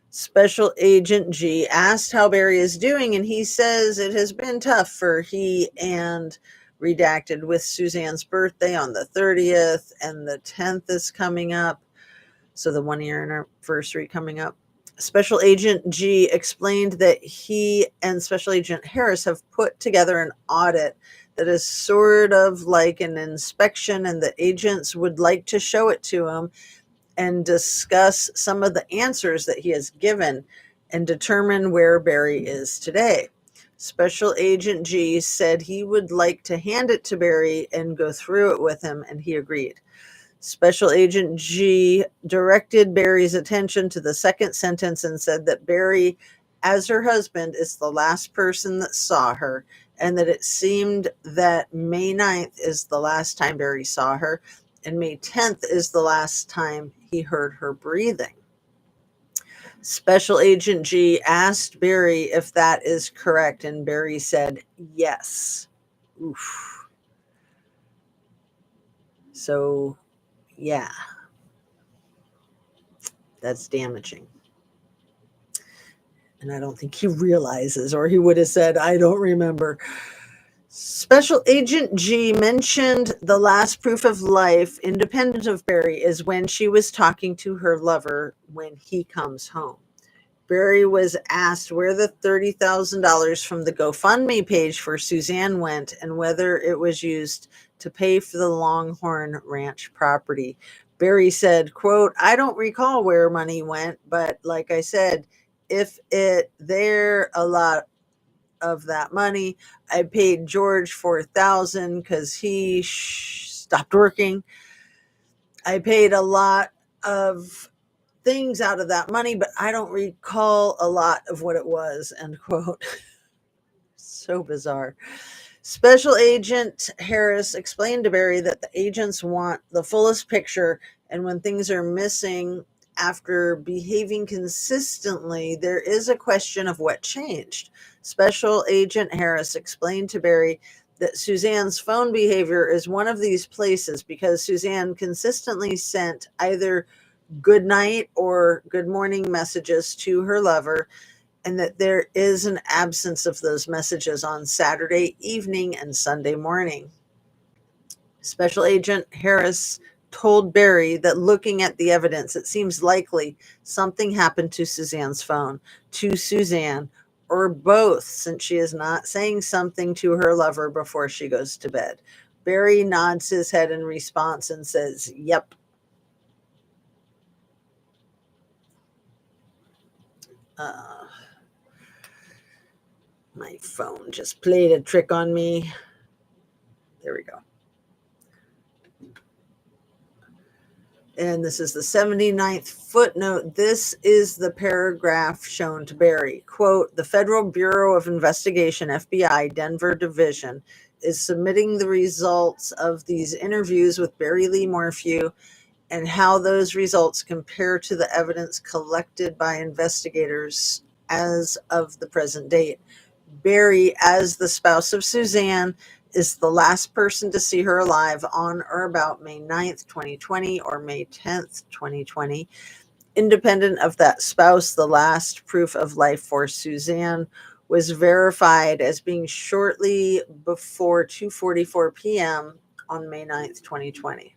Special Agent G asked how Barry is doing, and he says it has been tough for he and redacted with Suzanne's birthday on the 30th, and the 10th is coming up, so the 1 year anniversary coming up. Special Agent G explained that he and Special Agent Harris have put together an audit that is sort of like an inspection, and the agents would like to show it to him and discuss some of the answers that he has given and determine where Barry is today. Special Agent G said he would like to hand it to Barry and go through it with him, and he agreed. Special Agent G directed Barry's attention to the second sentence and said that Barry, as her husband, is the last person that saw her, and that it seemed that May 9th is the last time Barry saw her, and May 10th is the last time he heard her breathing. Special Agent G asked Barry if that is correct, and Barry said yes. Oof. So, yeah, that's damaging. And I don't think he realizes, or he would have said, I don't remember. Special Agent G mentioned the last proof of life, independent of Barry, is when she was talking to her lover when he comes home. Barry was asked where the $30,000 from the GoFundMe page for Suzanne went and whether it was used to pay for the Longhorn Ranch property. Barry said, quote, I don't recall where money went, but like I said, if there a lot of that money, I paid George $4,000 because he stopped working. I paid a lot of things out of that money, but I don't recall a lot of what it was, end quote. So bizarre. Special Agent Harris explained to Barry that the agents want the fullest picture, and when things are missing after behaving consistently, there is a question of what changed. Special Agent Harris explained to Barry that Suzanne's phone behavior is one of these places because Suzanne consistently sent either good night or good morning messages to her lover, and that there is an absence of those messages on Saturday evening and Sunday morning. Special Agent Harris told Barry that looking at the evidence, it seems likely something happened to Suzanne's phone, to Suzanne, or both, since she is not saying something to her lover before she goes to bed. Barry nods his head in response and says, yep. My phone just played a trick on me. There we go. And this is the 79th footnote. This is the paragraph shown to Barry. Quote, the Federal Bureau of Investigation, FBI, Denver Division, is submitting the results of these interviews with Barry Lee Morphew and how those results compare to the evidence collected by investigators as of the present date. Barry, as the spouse of Suzanne, is the last person to see her alive on or about May 9th, 2020 or May 10th, 2020. Independent of that spouse, the last proof of life for Suzanne was verified as being shortly before 2:44 p.m. on May 9th, 2020.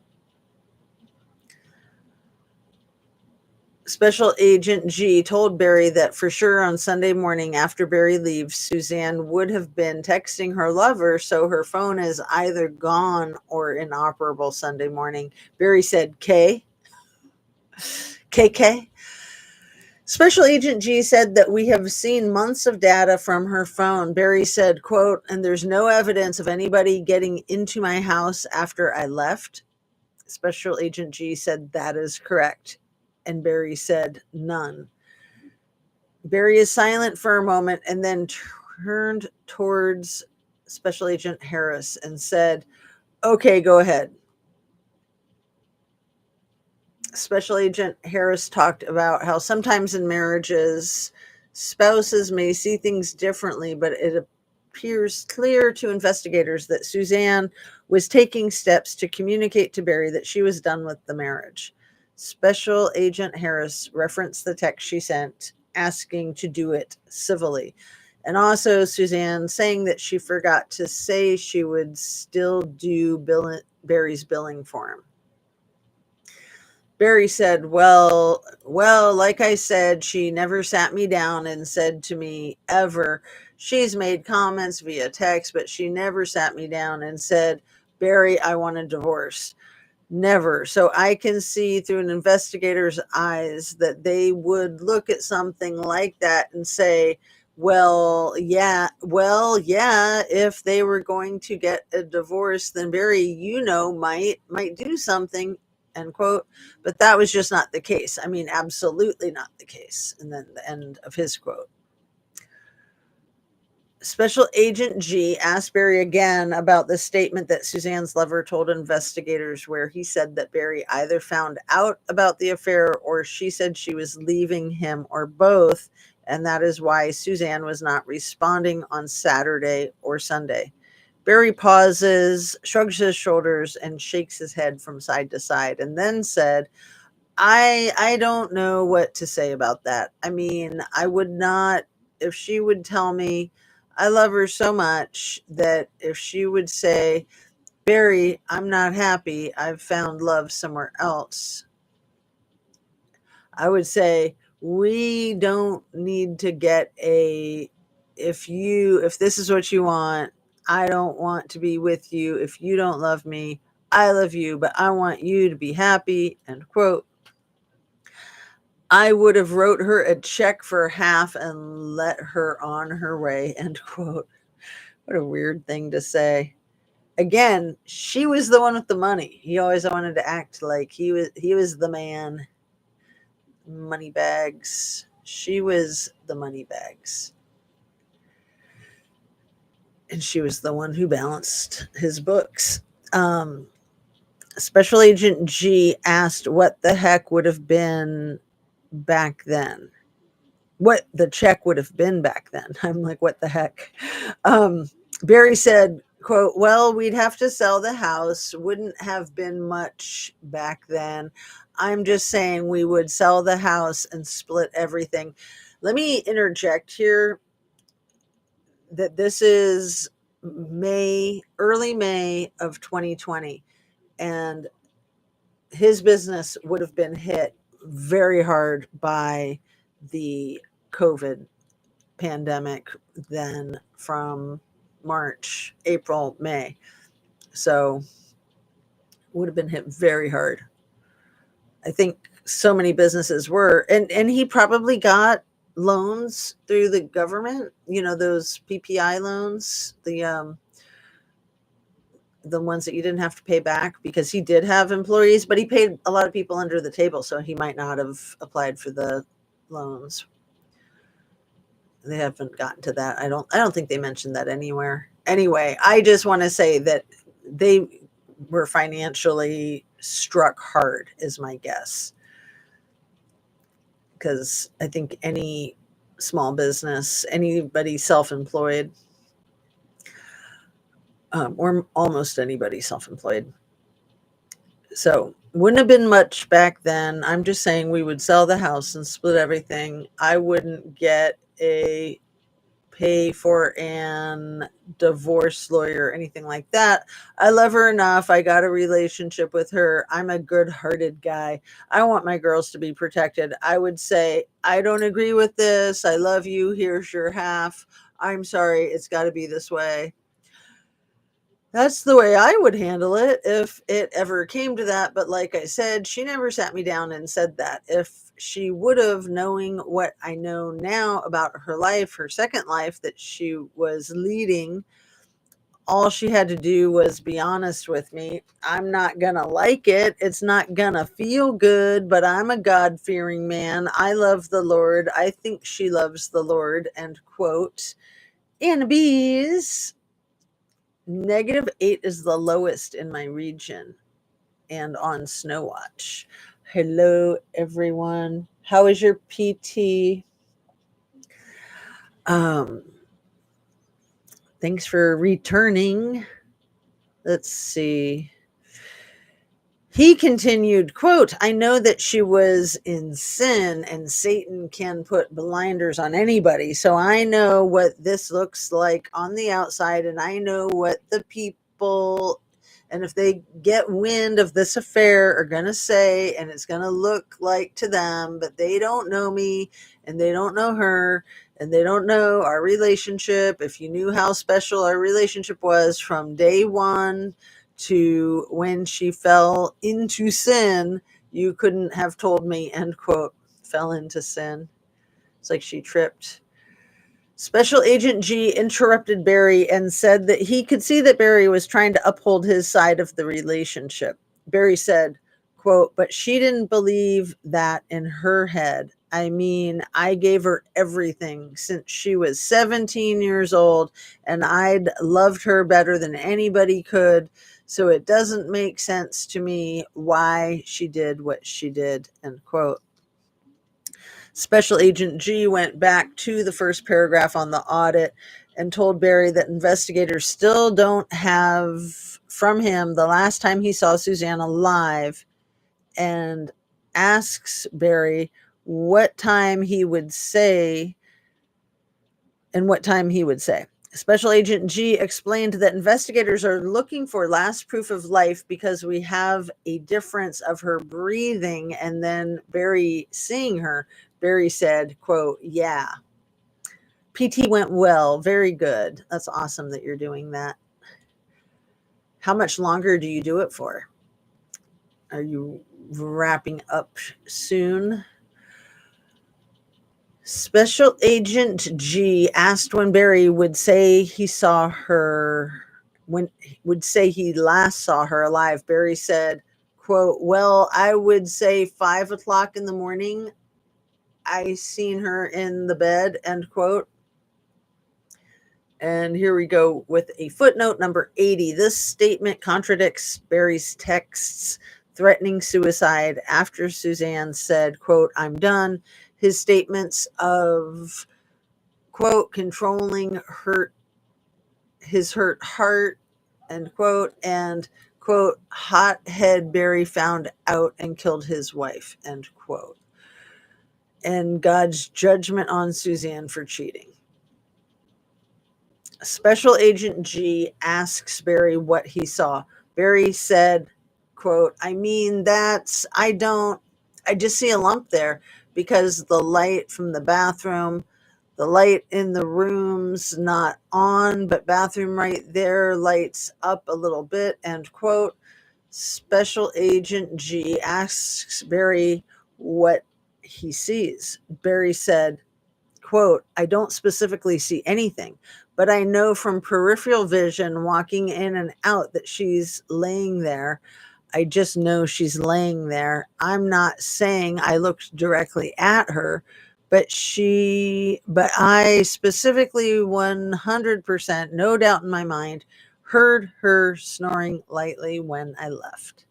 Special Agent G told Barry that for sure on Sunday morning after Barry leaves, Suzanne would have been texting her lover, so her phone is either gone or inoperable Sunday morning. Barry said, KK. Special Agent G said that we have seen months of data from her phone. Barry said, quote, and there's no evidence of anybody getting into my house after I left. Special Agent G said that is correct. And Barry said, none. Barry is silent for a moment and then turned towards Special Agent Harris and said, okay, go ahead. Special Agent Harris talked about how sometimes in marriages, spouses may see things differently, but it appears clear to investigators that Suzanne was taking steps to communicate to Barry that she was done with the marriage. Special Agent Harris referenced the text she sent asking to do it civilly. And also Suzanne saying that she forgot to say she would still do Barry's billing for him. Barry said, well, like I said, she never sat me down and said to me ever. She's made comments via text, but she never sat me down and said, Barry, I want a divorce. Never. So I can see through an investigator's eyes that they would look at something like that and say, well, yeah, if they were going to get a divorce, then Barry, might do something, end quote. But that was just not the case. I mean, absolutely not the case. And then the end of his quote. Special Agent G asked Barry again about the statement that Suzanne's lover told investigators, where he said that Barry either found out about the affair or she said she was leaving him, or both, and that is why Suzanne was not responding on Saturday or Sunday. Barry pauses, shrugs his shoulders, and shakes his head from side to side, and then said, I don't know what to say about that. I mean, I would not, if she would tell me, I love her so much that if she would say, Barry, I'm not happy, I've found love somewhere else, I would say, we don't need to get if this is what you want, I don't want to be with you. If you don't love me, I love you, but I want you to be happy, end quote. I would have wrote her a check for half and let her on her way, end quote. What a weird thing to say. Again, she was the one with the money. He always wanted to act like he was the man. Money bags. She was the money bags. And she was the one who balanced his books. Special Agent G asked what the heck would have been back then. What the check would have been back then. I'm like, what the heck? Barry said, quote, well, we'd have to sell the house. Wouldn't have been much back then. I'm just saying we would sell the house and split everything. Let me interject here that this is early May of 2020, and his business would have been hit very hard by the COVID pandemic then from March, April, May. So would have been hit very hard. I think so many businesses were, and he probably got loans through the government, those PPI loans, the ones that you didn't have to pay back, because he did have employees, but he paid a lot of people under the table, so he might not have applied for the loans. They haven't gotten to that. I don't think they mentioned that anywhere. Anyway, I just want to say that they were financially struck hard, is my guess. Because I think any small business, anybody self-employed, or almost anybody self-employed. So wouldn't have been much back then. I'm just saying we would sell the house and split everything. I wouldn't get a pay for an divorce lawyer or anything like that. I love her enough. I got a relationship with her. I'm a good-hearted guy. I want my girls to be protected. I would say, I don't agree with this. I love you. Here's your half. I'm sorry. It's got to be this way. That's the way I would handle it if it ever came to that. But like I said, she never sat me down and said that. If she would have, knowing what I know now about her life, her second life that she was leading, all she had to do was be honest with me. I'm not going to like it. It's not going to feel good, but I'm a God-fearing man. I love the Lord. I think she loves the Lord, end quote. And bees. -8 is the lowest in my region and on snow watch. Hello, everyone. How is your PT? Thanks for returning. Let's see. He continued, quote, I know that she was in sin and Satan can put blinders on anybody. So I know what this looks like on the outside, and I know what the people, and if they get wind of this affair, are going to say, and it's going to look like to them, but they don't know me and they don't know her and they don't know our relationship. If you knew how special our relationship was from day one to when she fell into sin, you couldn't have told me, end quote. Fell into sin. It's like she tripped. Special Agent G interrupted Barry and said that he could see that Barry was trying to uphold his side of the relationship. Barry said, quote, but she didn't believe that in her head. I mean, I gave her everything since she was 17 years old, and I'd loved her better than anybody could. So it doesn't make sense to me why she did what she did, end quote. Special Agent G went back to the first paragraph on the audit and told Barry that investigators still don't have from him the last time he saw Suzanne alive, and asks Barry what time he would say and what time he would say. Special Agent G explained that investigators are looking for last proof of life because we have a difference of her breathing and then Barry seeing her. Barry said, quote, yeah. PT went well. Very good. That's awesome that you're doing that. How much longer do you do it for? Are you wrapping up soon? Special Agent G asked when Barry would say he saw her, when would say he last saw her alive. Barry said, quote, well, I would say 5 o'clock in the morning. I seen her in the bed, end quote. And here we go with a footnote number 80. This statement contradicts Barry's texts threatening suicide after Suzanne said, quote, I'm done. His statements of, quote, controlling his hurt heart, end quote, and, quote, hothead Barry found out and killed his wife, end quote. And God's judgment on Suzanne for cheating. Special Agent G asks Barry what he saw. Barry said, quote, I mean, I just see a lump there because the light from the bathroom, the light in the room's not on, but bathroom right there lights up a little bit, end quote. Special Agent G asks Barry what he sees. Barry said, quote, I don't specifically see anything, but I know from peripheral vision walking in and out that she's laying there. I just know she's laying there. I'm not saying I looked directly at her, but I specifically 100%, no doubt in my mind, heard her snoring lightly when I left.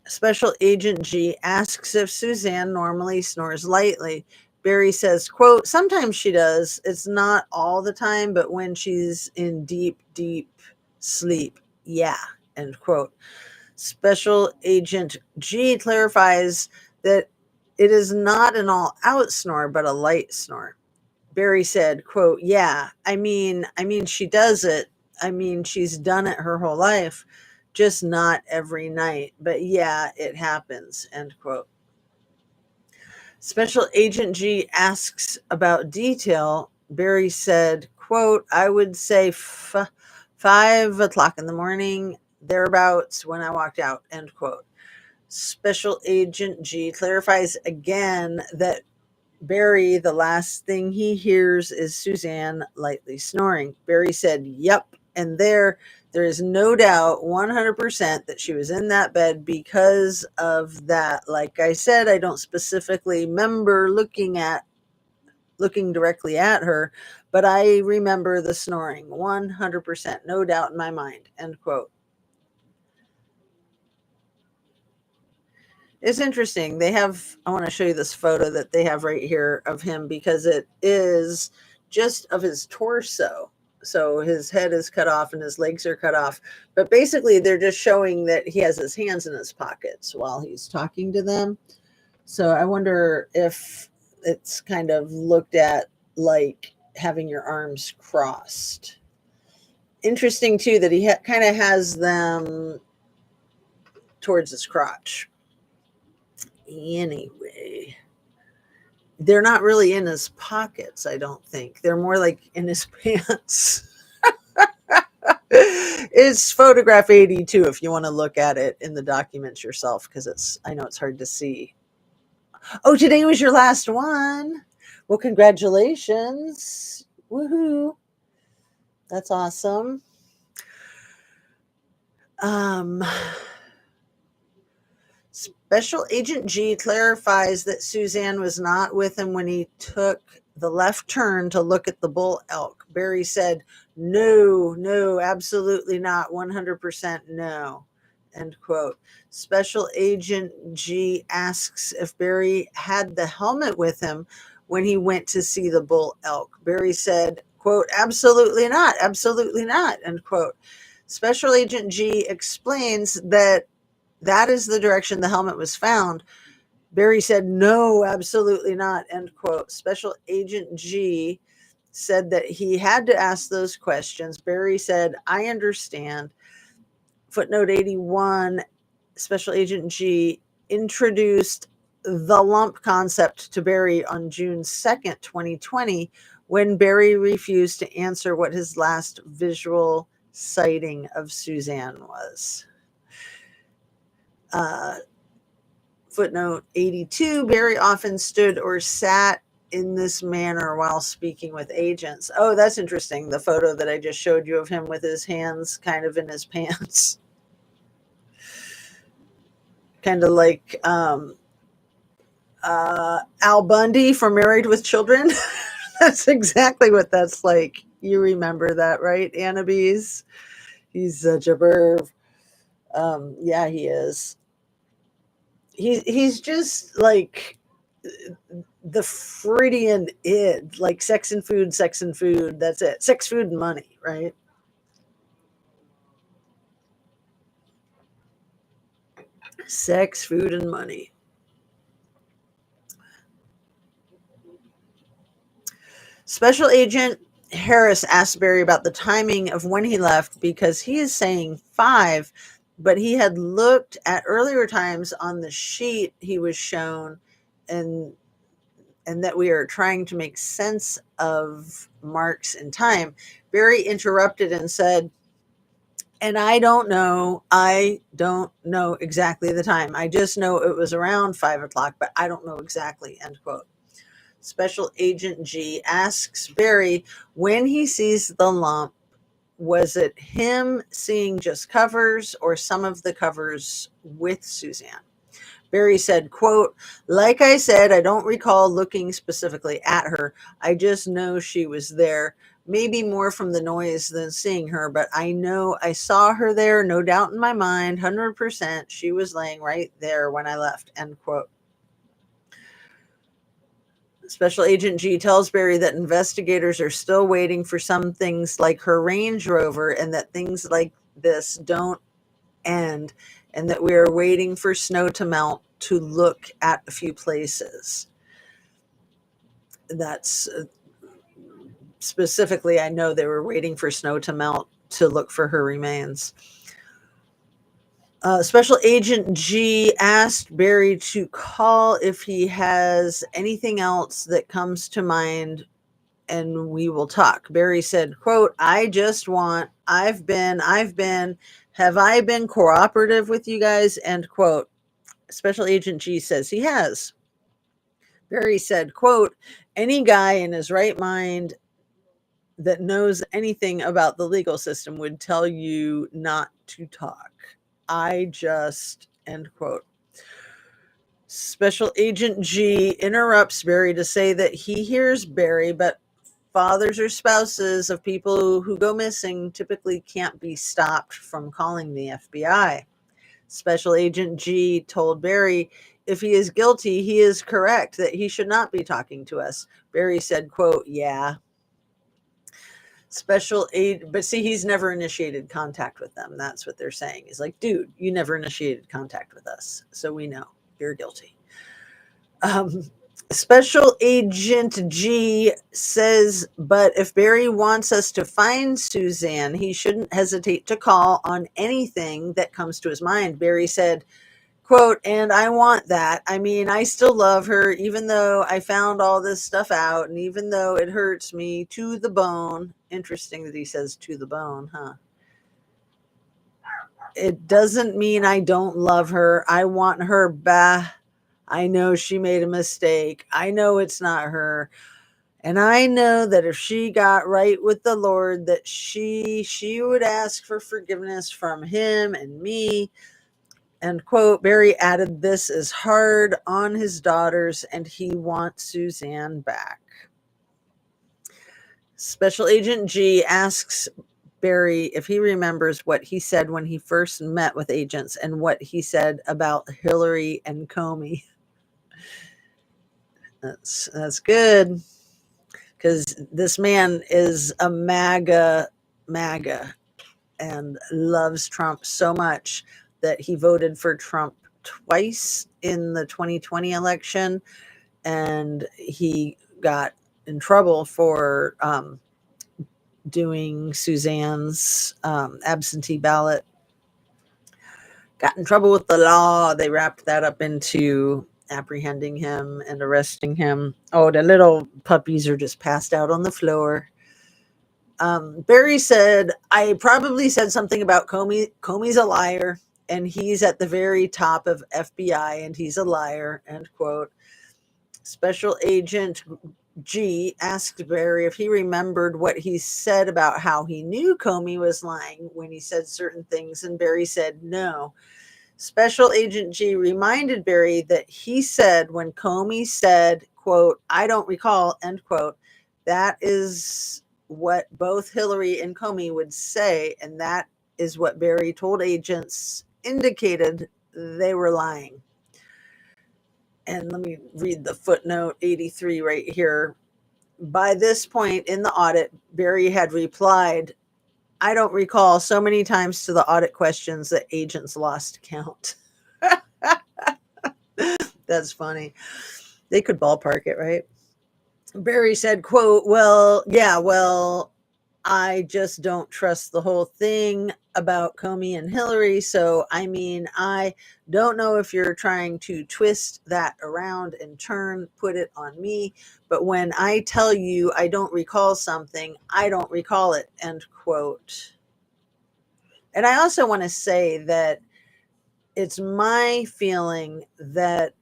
Special Agent G asks if Suzanne normally snores lightly. Barry says, quote, sometimes she does. It's not all the time, but when she's in deep, deep sleep, yeah, end quote. Special Agent G clarifies that it is not an all-out snore, but a light snore. Barry said, quote, yeah, I mean, she does it. I mean, she's done it her whole life, just not every night. But yeah, it happens, end quote. Special Agent G asks about detail. Barry said, quote, I would say 5 o'clock in the morning, thereabouts when I walked out, end quote. Special Agent G clarifies again that Barry, the last thing he hears is Suzanne lightly snoring. Barry said, yep. And there is no doubt 100% that she was in that bed because of that. Like I said, I don't specifically remember looking directly at her, but I remember the snoring 100%, no doubt in my mind, end quote. It's interesting. I want to show you this photo that they have right here of him because it is just of his torso. So his head is cut off and his legs are cut off. But basically, they're just showing that he has his hands in his pockets while he's talking to them. So I wonder if it's kind of looked at like having your arms crossed. Interesting, too, that he kind of has them towards his crotch. Anyway, they're not really in his pockets, I don't think. They're more like in his pants. It's photograph 82 if you want to look at it in the documents yourself, because I know it's hard to see. Oh, today was your last one. Well, congratulations. Woohoo. That's awesome. Special Agent G clarifies that Suzanne was not with him when he took the left turn to look at the bull elk. Barry said, no, absolutely not, 100% no, end quote. Special Agent G asks if Barry had the helmet with him when he went to see the bull elk. Barry said, quote, absolutely not, end quote. Special Agent G explains that is the direction the helmet was found. Barry said, no, absolutely not, end quote. Special Agent G said that he had to ask those questions. Barry said, I understand. Footnote 81, Special Agent G introduced the lump concept to Barry on June 2nd, 2020, when Barry refused to answer what his last visual sighting of Suzanne was. Footnote 82, Barry often stood or sat in this manner while speaking with agents. Oh, that's interesting. The photo that I just showed you of him with his hands kind of in his pants. Kind of like Al Bundy from Married with Children. That's exactly what that's like. You remember that, right, Annabise? He's such a perv. Yeah, he is. He's just like the Freudian id, like sex and food. That's it. Sex, food, and money, right? Sex, food, and money. Special Agent Harris asked Barry about the timing of when he left because he is saying 5, but he had looked at earlier times on the sheet he was shown, and that we are trying to make sense of marks in time. Barry interrupted and said, and I don't know exactly the time. I just know it was around 5 o'clock, but I don't know exactly, end quote. Special Agent G asks Barry when he sees the lump, was it him seeing just covers or some of the covers with Suzanne? Barry said, quote, like I said, I don't recall looking specifically at her. I just know she was there. Maybe more from the noise than seeing her, but I know I saw her there, no doubt in my mind, 100%. She was laying right there when I left, end quote. Special Agent G tells Barry that investigators are still waiting for some things like her Range Rover and that things like this don't end and that we are waiting for snow to melt to look at a few places. That's specifically, I know they were waiting for snow to melt to look for her remains. Special Agent G asked Barry to call if he has anything else that comes to mind and we will talk. Barry said, quote, I just want, have I been cooperative with you guys? End quote. Special Agent G says he has. Barry said, quote, any guy in his right mind that knows anything about the legal system would tell you not to talk. I just, end quote. Special Agent G interrupts Barry to say that he hears Barry, but fathers or spouses of people who go missing typically can't be stopped from calling the FBI. Special Agent G told Barry, if he is guilty, he is correct that he should not be talking to us. Barry said, quote, yeah. But see, he's never initiated contact with them. That's what they're saying. He's like, dude, you never initiated contact with us, so we know you're guilty. Special Agent G says, but if Barry wants us to find Suzanne, he shouldn't hesitate to call on anything that comes to his mind. Barry said, quote, and I want that. I mean, I still love her, even though I found all this stuff out, and even though it hurts me to the bone. Interesting that he says to the bone, huh? It doesn't mean I don't love her. I want her back. I know she made a mistake. I know it's not her. And I know that if she got right with the Lord, that she would ask for forgiveness from him and me. End quote. Barry added, this is hard on his daughters and he wants Suzanne back. Special Agent G asks Barry if he remembers what he said when he first met with agents and what he said about Hillary and Comey. That's good, because this man is a MAGA and loves Trump so much that he voted for Trump twice in the 2020 election, and he got in trouble for doing Suzanne's absentee ballot. Got in trouble with the law. They wrapped that up into apprehending him and arresting him. Oh, the little puppies are just passed out on the floor. Barry said, I probably said something about Comey. Comey's a liar, and he's at the very top of FBI, and he's a liar, end quote. Special Agent G asked Barry if he remembered what he said about how he knew Comey was lying when he said certain things, and Barry said no. Special Agent G reminded Barry that he said when Comey said, quote, I don't recall, end quote, that is what both Hillary and Comey would say, and that is what Barry told agents indicated they were lying. And let me read the footnote 83 right here. By this point in the audit, Barry had replied, I don't recall, so many times to the audit questions that agents lost count. That's funny. They could ballpark it, right? Barry said, quote, well, I just don't trust the whole thing about Comey and Hillary. So, I mean, I don't know if you're trying to twist that around and put it on me. But when I tell you I don't recall something, I don't recall it, end quote. And I also want to say that it's my feeling that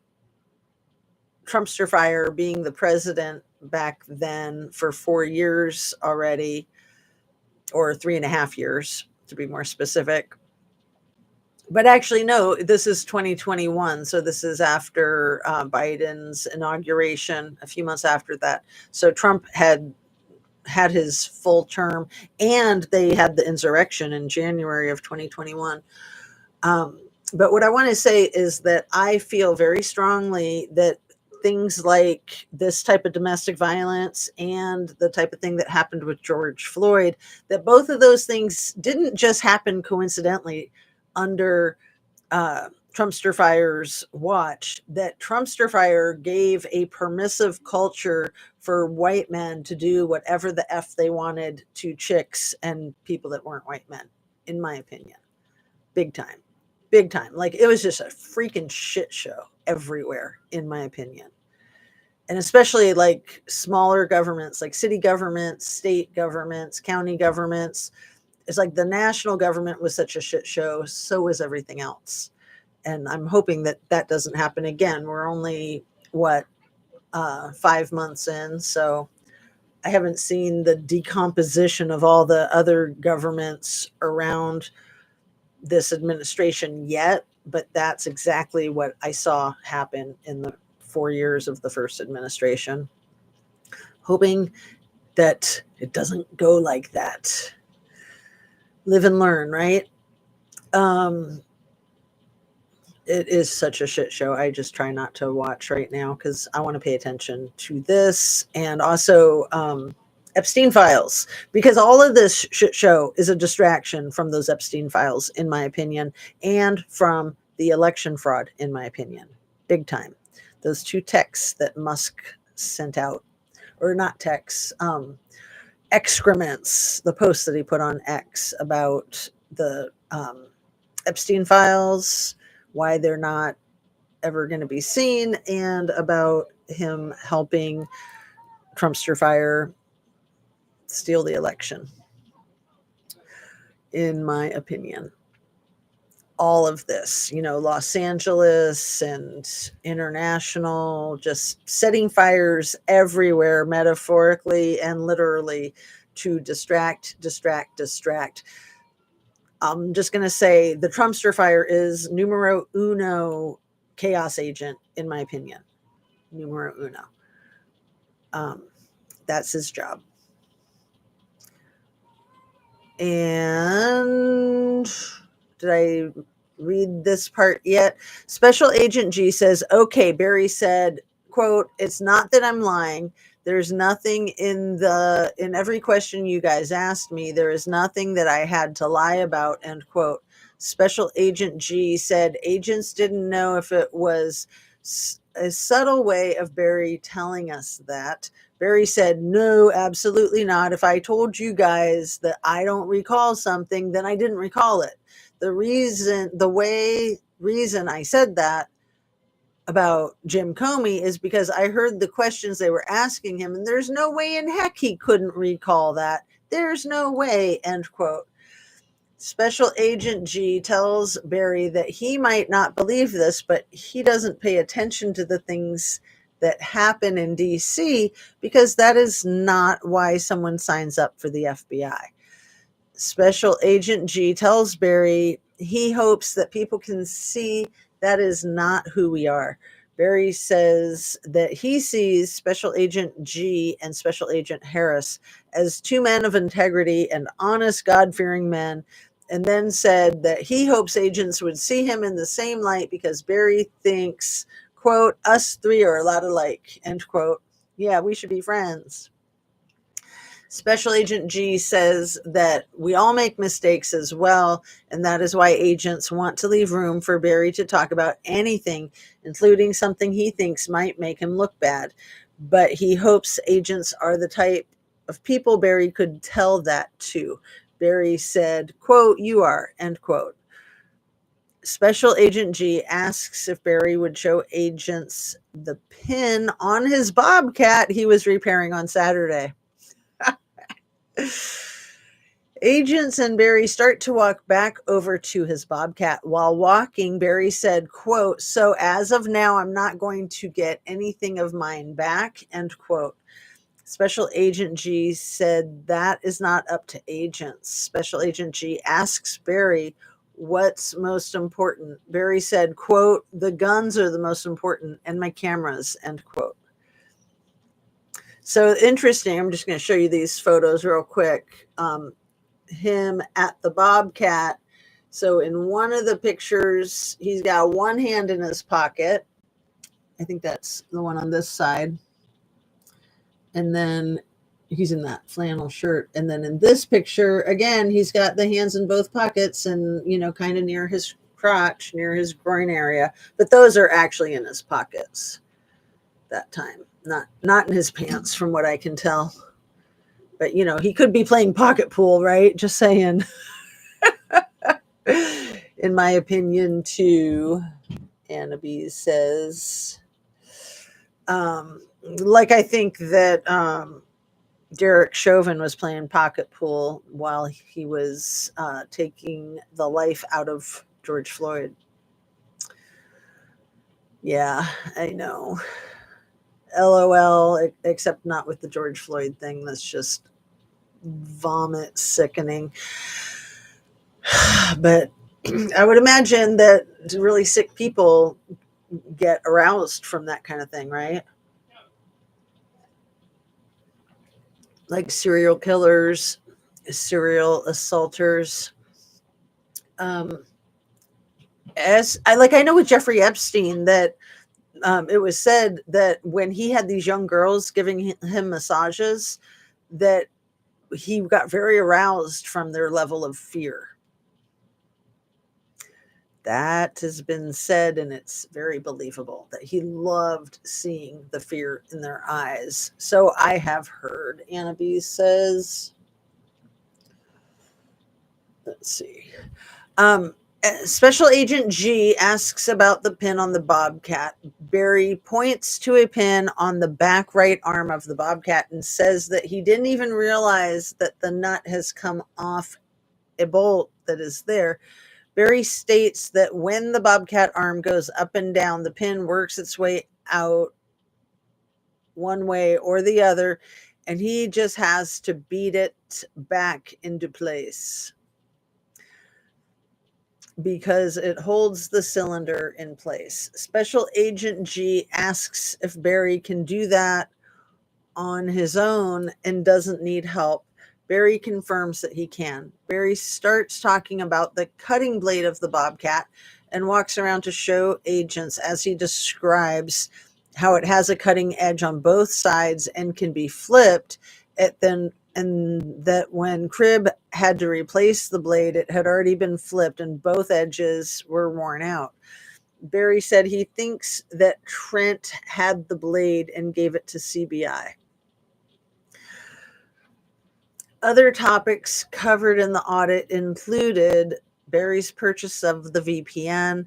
Trumpster Fire being the president back then for 4 years already, or 3.5 years to be more specific. But actually, no, this is 2021. So this is after Biden's inauguration, a few months after that. So Trump had his full term, and they had the insurrection in January of 2021. But what I want to say is that I feel very strongly that things like this type of domestic violence and the type of thing that happened with George Floyd, that both of those things didn't just happen coincidentally under Trumpster Fire's watch, that Trumpster Fire gave a permissive culture for white men to do whatever the F they wanted to chicks and people that weren't white men, in my opinion. Big time. Big time. Like, it was just a freaking shit show everywhere, in my opinion. And especially like smaller governments, like city governments, state governments, county governments. It's like the national government was such a shit show. So was everything else. And I'm hoping that that doesn't happen again. We're only, 5 months in. So I haven't seen the decomposition of all the other governments around this administration yet, but that's exactly what I saw happen in the 4 years of the first administration. Hoping that it doesn't go like that. Live and learn, right? It is such a shit show. I just try not to watch right now because I want to pay attention to this, and also Epstein files, because all of this shit show is a distraction from those Epstein files, in my opinion, and from the election fraud, in my opinion. Big time. Those 2 texts that Musk sent out, or not texts, excrements, the post that he put on X about the Epstein files, why they're not ever going to be seen, and about him helping Trumpster Fire steal the election, in my opinion. All of this, Los Angeles and international, just setting fires everywhere, metaphorically and literally, to distract. I'm just going to say the Trumpster Fire is numero uno chaos agent, in my opinion. Numero uno. That's his job. And did I read this part yet? Special Agent G says, okay, Barry said, quote, it's not that I'm lying. There's nothing in every question you guys asked me. There is nothing that I had to lie about, end quote. Special Agent G said agents didn't know if it was a subtle way of Barry telling us that. Barry said, no, absolutely not. If I told you guys that I don't recall something, then I didn't recall it. The reason I said that about Jim Comey is because I heard the questions they were asking him, and there's no way in heck he couldn't recall that. There's no way, end quote. Special Agent G tells Barry that he might not believe this, but he doesn't pay attention to the things that happen in DC, because that is not why someone signs up for the FBI. Special Agent G tells Barry he hopes that people can see that is not who we are. Barry says that he sees Special Agent G and Special Agent Harris as 2 men of integrity and honest, God-fearing men, and then said that he hopes agents would see him in the same light because Barry thinks, quote, us 3 are a lot alike, end quote. Yeah, we should be friends. Special Agent G says that we all make mistakes as well, and that is why agents want to leave room for Barry to talk about anything, including something he thinks might make him look bad. But he hopes agents are the type of people Barry could tell that to. Barry said, quote, you are, end quote. Special Agent G asks if Barry would show agents the pin on his Bobcat he was repairing on Saturday. Agents and Barry start to walk back over to his Bobcat. While walking, Barry said, quote, "So as of now, I'm not going to get anything of mine back," end quote. Special Agent G said that is not up to agents. Special Agent G asks Barry, "What's most important?" Barry said, quote, "The guns are the most important and my cameras," end quote. So interesting. I'm just going to show you these photos real quick. Him at the Bobcat. So in one of the pictures, he's got one hand in his pocket. I think that's the one on this side. And then he's in that flannel shirt. And then in this picture, again, he's got the hands in both pockets and, you know, kind of near his crotch, near his groin area. But those are actually in his pockets that time, not in his pants, from what I can tell. But, you know, he could be playing pocket pool, right? Just saying. In my opinion, too, Annabee says, like, I think that Derek Chauvin was playing pocket pool while he was taking the life out of George Floyd. Yeah, I know. LOL, except not with the George Floyd thing. That's just vomit sickening. But I would imagine that really sick people get aroused from that kind of thing, right? Like serial killers, serial assaulters. I know with Jeffrey Epstein that it was said that when he had these young girls giving him massages, that he got very aroused from their level of fear. That has been said, and it's very believable that he loved seeing the fear in their eyes. So I have heard. Annabee says, let's see. Special Agent G asks about the pin on the Bobcat. Barry points to a pin on the back right arm of the Bobcat and says that he didn't even realize that the nut has come off a bolt that is there. Barry states that when the Bobcat arm goes up and down, the pin works its way out one way or the other, and he just has to beat it back into place because it holds the cylinder in place. Special Agent G asks if Barry can do that on his own and doesn't need help. Barry confirms that he can. Barry starts talking about the cutting blade of the Bobcat and walks around to show agents as he describes how it has a cutting edge on both sides and can be flipped. And that when Cribb had to replace the blade, it had already been flipped and both edges were worn out. Barry said he thinks that Trent had the blade and gave it to CBI. Other topics covered in the audit included Barry's purchase of the VPN,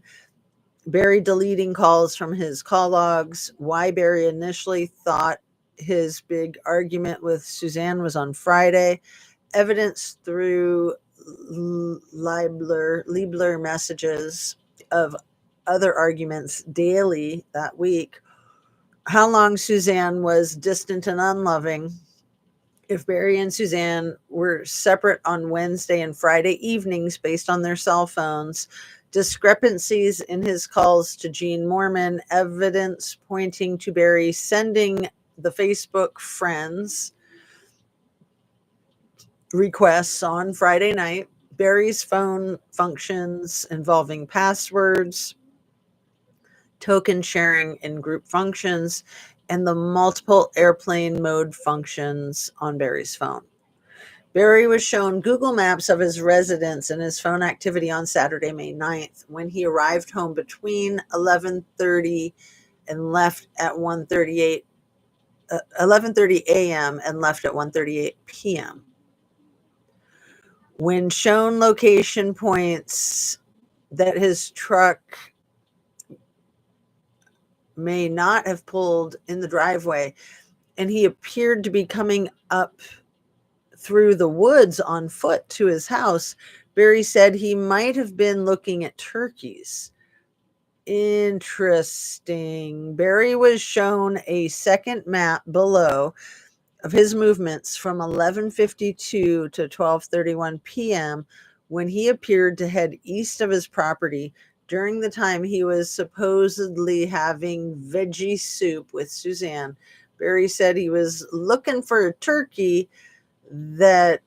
Barry deleting calls from his call logs, why Barry initially thought his big argument with Suzanne was on Friday, evidence through Liebler messages of other arguments daily that week, how long Suzanne was distant and unloving, if Barry and Suzanne were separate on Wednesday and Friday evenings based on their cell phones, discrepancies in his calls to Gene Mormon, evidence pointing to Barry sending the Facebook friends requests on Friday night, Barry's phone functions involving passwords, token sharing in group functions, and the multiple airplane mode functions on Barry's phone. Barry was shown Google Maps of his residence and his phone activity on Saturday, May 9th, when he arrived home between 11:30 and left at 11:30 a.m. and left at 1:38 p.m. When shown location points that his truck may not have pulled in the driveway, and he appeared to be coming up through the woods on foot to his house, Barry said he might have been looking at turkeys. Interesting. Barry was shown a second map below of his movements from 11:52 to 12:31 p.m. when he appeared to head east of his property during the time he was supposedly having veggie soup with Suzanne. Barry said he was looking for a turkey that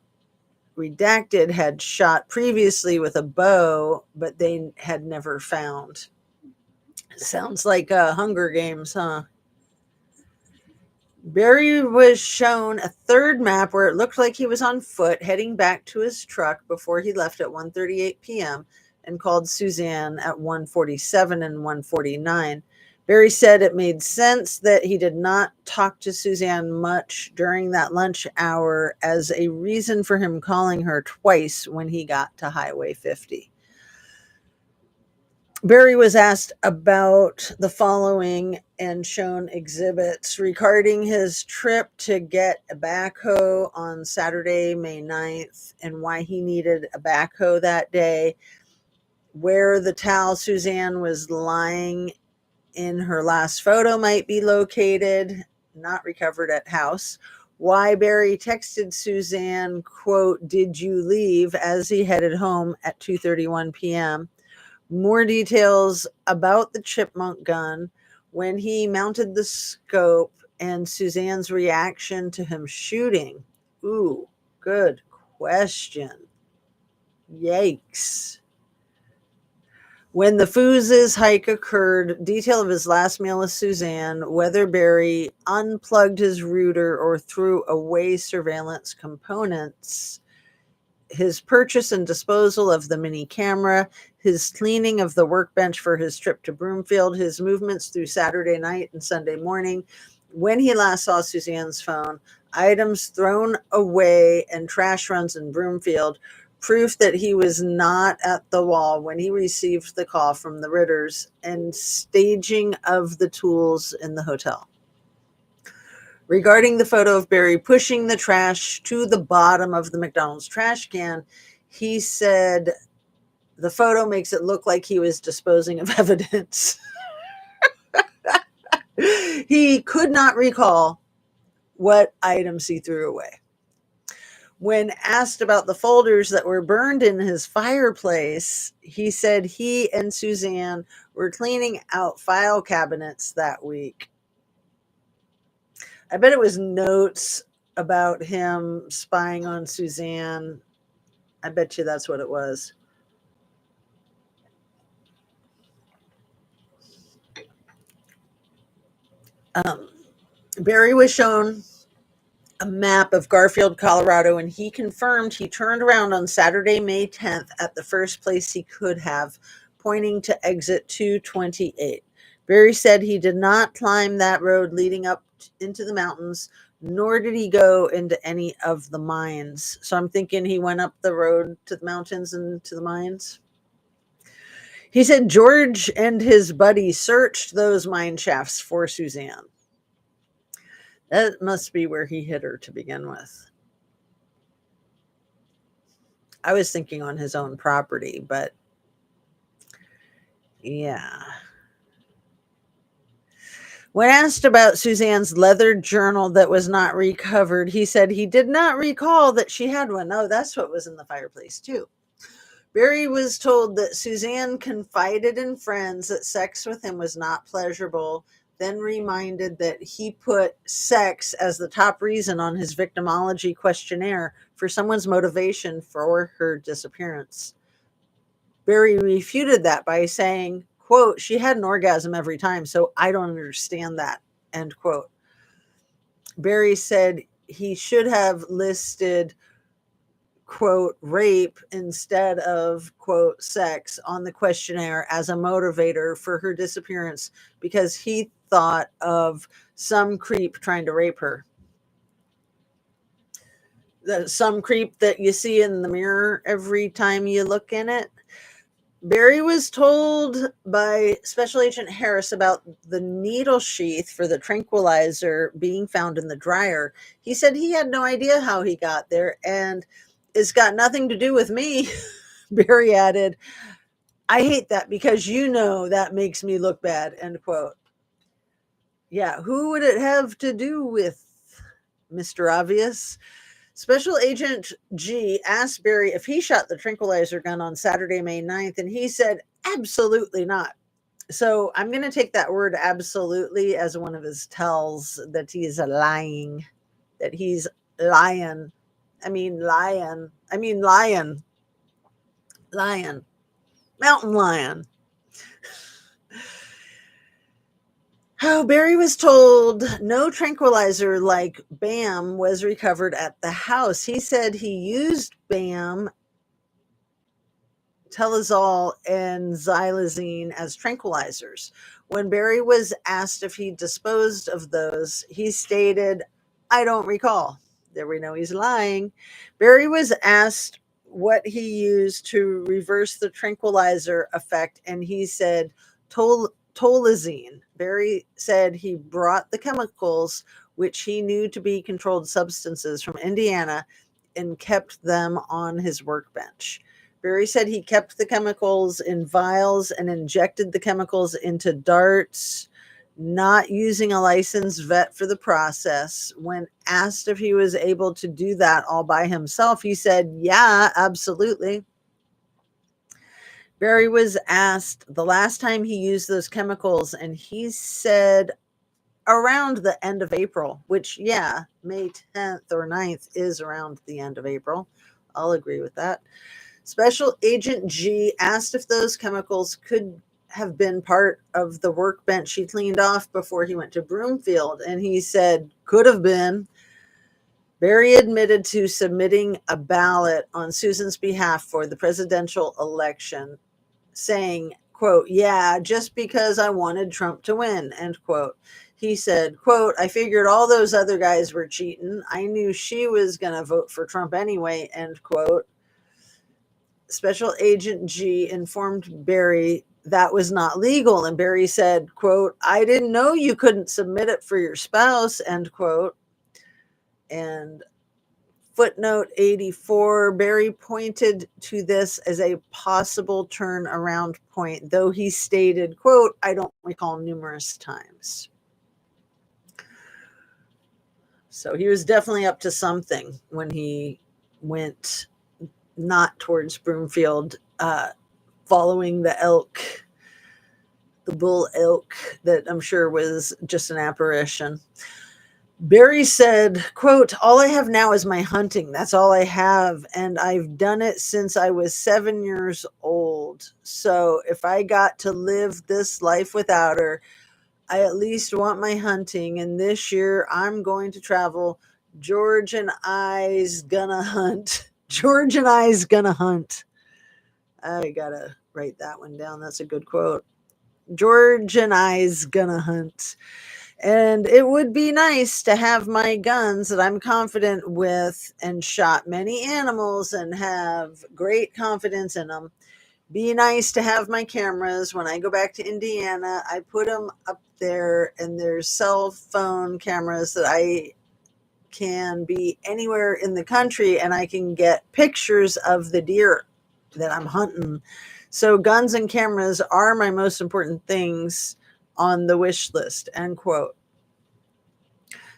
redacted had shot previously with a bow, but they had never found. Sounds like Hunger Games, huh? Barry was shown a third map where it looked like he was on foot heading back to his truck before he left at 1:38 p.m. and called Suzanne at 1:47 and 1:49. Barry said it made sense that he did not talk to Suzanne much during that lunch hour as a reason for him calling her twice when he got to Highway 50. Barry was asked about the following and shown exhibits regarding his trip to get a backhoe on Saturday, May 9th, and why he needed a backhoe that day, where the towel Suzanne was lying in her last photo might be located, not recovered at house, why Barry texted Suzanne, quote, "Did you leave?" as he headed home at 2:31 p.m., more details about the chipmunk gun, when he mounted the scope, and Suzanne's reaction to him shooting. Ooh, good question. Yikes. When the Fooz's hike occurred, detail of his last meal with Suzanne, whether Barry unplugged his router or threw away surveillance components, his purchase and disposal of the mini camera, his cleaning of the workbench for his trip to Broomfield, his movements through Saturday night and Sunday morning, when he last saw Suzanne's phone, items thrown away, and trash runs in Broomfield, proof that he was not at the wall when he received the call from the Ritters, and staging of the tools in the hotel. Regarding the photo of Barry pushing the trash to the bottom of the McDonald's trash can, he said the photo makes it look like he was disposing of evidence. He could not recall what items he threw away. When asked about the folders that were burned in his fireplace, he said he and Suzanne were cleaning out file cabinets that week. I bet it was notes about him spying on Suzanne. I bet you that's what it was. Barry was shown a map of Garfield, Colorado, and he confirmed he turned around on Saturday, May 10th at the first place he could have, pointing to exit 228. Barry said he did not climb that road leading up into the mountains, nor did he go into any of the mines. So I'm thinking he went up the road to the mountains and to the mines. He said George and his buddy searched those mine shafts for Suzanne. That must be where he hit her to begin with. I was thinking on his own property, but yeah. When asked about Suzanne's leather journal that was not recovered, he said he did not recall that she had one. Oh, that's what was in the fireplace, too. Barry was told that Suzanne confided in friends that sex with him was not pleasurable, then reminded that he put sex as the top reason on his victimology questionnaire for someone's motivation for her disappearance. Barry refuted that by saying, quote, "She had an orgasm every time, so I don't understand that," end quote. Barry said he should have listed, quote, "rape" instead of, quote, "sex" on the questionnaire as a motivator for her disappearance because he thought of some creep trying to rape her. Some creep that you see in the mirror every time you look in it. Barry was told by Special Agent Harris about the needle sheath for the tranquilizer being found in the dryer. He said he had no idea how he got there, and it's got nothing to do with me. Barry added, I hate that because that makes me look bad, end quote. Yeah, who would it have to do with, Mr. Obvious? Special Agent G asked Barry if he shot the tranquilizer gun on Saturday, May 9th, and he said, absolutely not. So I'm going to take that word absolutely as one of his tells that he is lying, that he's lying. I mean, lion. I mean, lion. Lion. Mountain lion. Oh, Barry was told no tranquilizer like BAM was recovered at the house. He said he used BAM, Telazol, and xylazine as tranquilizers. When Barry was asked if he disposed of those, he stated, I don't recall. There we know he's lying. Barry was asked what he used to reverse the tranquilizer effect, and he said tolazine. Barry said he brought the chemicals, which he knew to be controlled substances, from Indiana and kept them on his workbench. Barry said he kept the chemicals in vials and injected the chemicals into darts, not using a licensed vet for the process. When asked if he was able to do that all by himself, he said, yeah, absolutely. Barry was asked the last time he used those chemicals, and he said around the end of April, which, yeah, May 10th or 9th is around the end of April. I'll agree with that. Special Agent G asked if those chemicals could have been part of the workbench he cleaned off before he went to Broomfield, and he said, could have been. Barry admitted to submitting a ballot on Susan's behalf for the presidential election, saying, quote, yeah, just because I wanted Trump to win, end quote. He said, quote, I figured all those other guys were cheating. I knew she was going to vote for Trump anyway, end quote. Special Agent G informed Barry that was not legal, and Barry said, quote, I didn't know you couldn't submit it for your spouse, end quote. And footnote 84, Barry pointed to this as a possible turnaround point, though he stated, quote, I don't recall numerous times. So he was definitely up to something when he went not towards Broomfield, following the elk, the bull elk, that I'm sure was just an apparition. Barry said, quote, all I have now is my hunting. That's all I have. And I've done it since I was 7 years old. So if I got to live this life without her, I at least want my hunting. And this year I'm going to travel. George and I's gonna hunt. George and I's gonna hunt. I gotta write that one down. That's a good quote. George and I's gonna hunt. And it would be nice to have my guns that I'm confident with and shot many animals and have great confidence in them. Be nice to have my cameras. When I go back to Indiana, I put them up there, and there's cell phone cameras that I can be anywhere in the country, and I can get pictures of the deer that I'm hunting. So guns and cameras are my most important things on the wish list, end quote.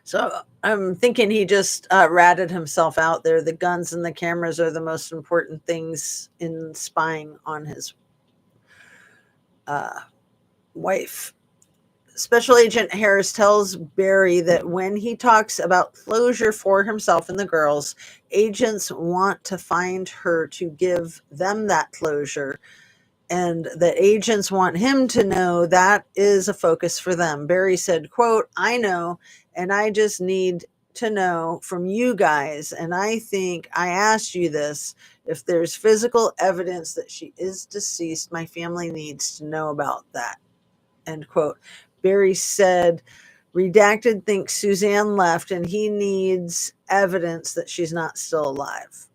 So I'm thinking he just ratted himself out there. The guns and the cameras are the most important things in spying on his wife. Special Agent Harris tells Barry that when he talks about closure for himself and the girls, agents want to find her to give them that closure, and that agents want him to know that is a focus for them. Barry said, quote, I know, and I just need to know from you guys, and I think I asked you this, if there's physical evidence that she is deceased, my family needs to know about that, end quote. Barry said, redacted thinks Suzanne left, and he needs evidence that she's not still alive.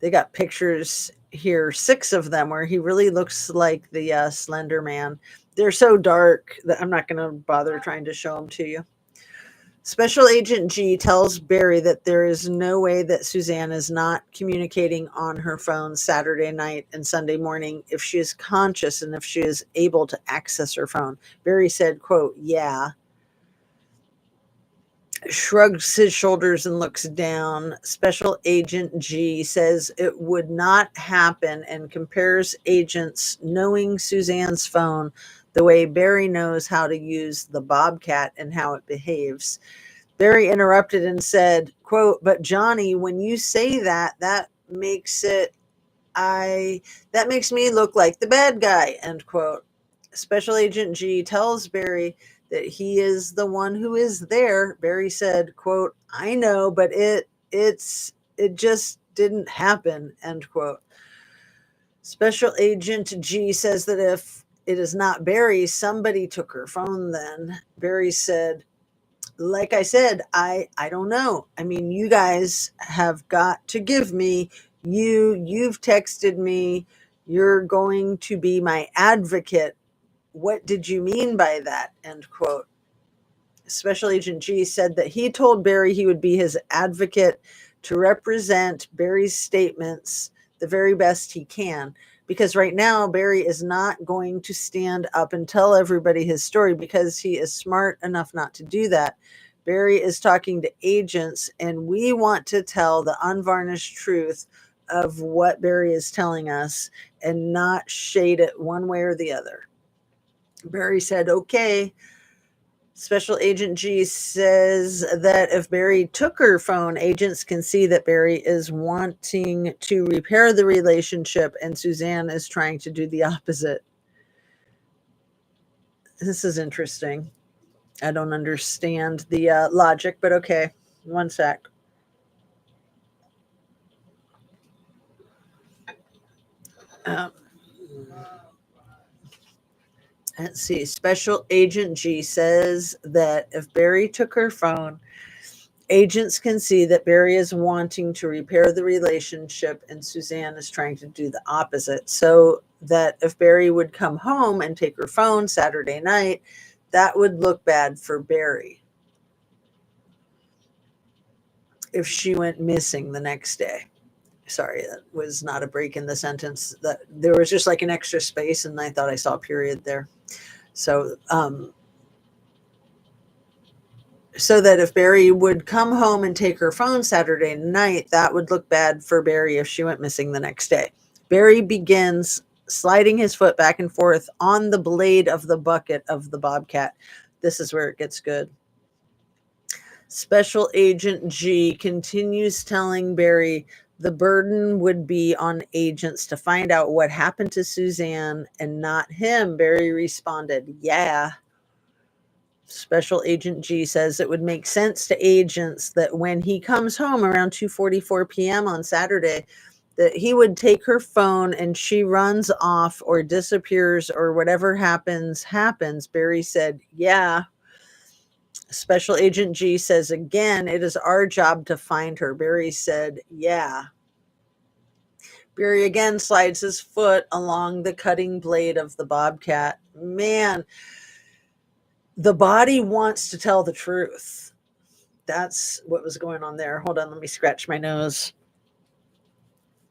They got pictures here, 6 of them, where he really looks like the Slender Man. They're so dark that I'm not going to bother trying to show them to you. Special Agent G tells Barry that there is no way that Suzanne is not communicating on her phone Saturday night and Sunday morning if she is conscious and if she is able to access her phone. Barry said, quote, yeah. Shrugs his shoulders and looks down. Special Agent G says it would not happen and compares agents knowing Suzanne's phone the way Barry knows how to use the Bobcat and how it behaves. Barry interrupted and said, quote, but Johnny, when you say that, that makes me look like the bad guy, end quote. Special Agent G tells Barry that he is the one who is there. Barry said, quote, I know, but it just didn't happen, end quote. Special Agent G says that if it is not Barry, somebody took her phone then. Barry said, like I said, I don't know. I mean, you guys have got to give me, you've texted me, you're going to be my advocate. What did you mean by that? End quote. Special Agent G said that he told Barry he would be his advocate to represent Barry's statements the very best he can. Because right now, Barry is not going to stand up and tell everybody his story because he is smart enough not to do that. Barry is talking to agents, and we want to tell the unvarnished truth of what Barry is telling us and not shade it one way or the other. Barry said, okay. Special Agent G says that if Barry took her phone, agents can see that Barry is wanting to repair the relationship and Suzanne is trying to do the opposite. This is interesting. I don't understand the logic, but okay. One sec. Let's see. Special Agent G says that if Barry took her phone, agents can see that Barry is wanting to repair the relationship and Suzanne is trying to do the opposite. So that if Barry would come home and take her phone Saturday night, that would look bad for Barry if she went missing the next day. Sorry, that was not a break in the sentence. That there was just like an extra space and I thought I saw a period there. So that if Barry would come home and take her phone Saturday night, that would look bad for Barry if she went missing the next day. Barry begins sliding his foot back and forth on the blade of the bucket of the Bobcat. This is where it gets good. Special Agent G continues telling Barry the burden would be on agents to find out what happened to Suzanne and not him. Barry responded, yeah. Special Agent G says it would make sense to agents that when he comes home around 2:44 p.m. on Saturday, that he would take her phone and she runs off or disappears or whatever happens. Barry said, yeah. Special Agent G says again, it is our job to find her. Barry said, yeah. Barry again slides his foot along the cutting blade of the Bobcat. Man, the body wants to tell the truth. That's what was going on there. Hold on, let me scratch my nose.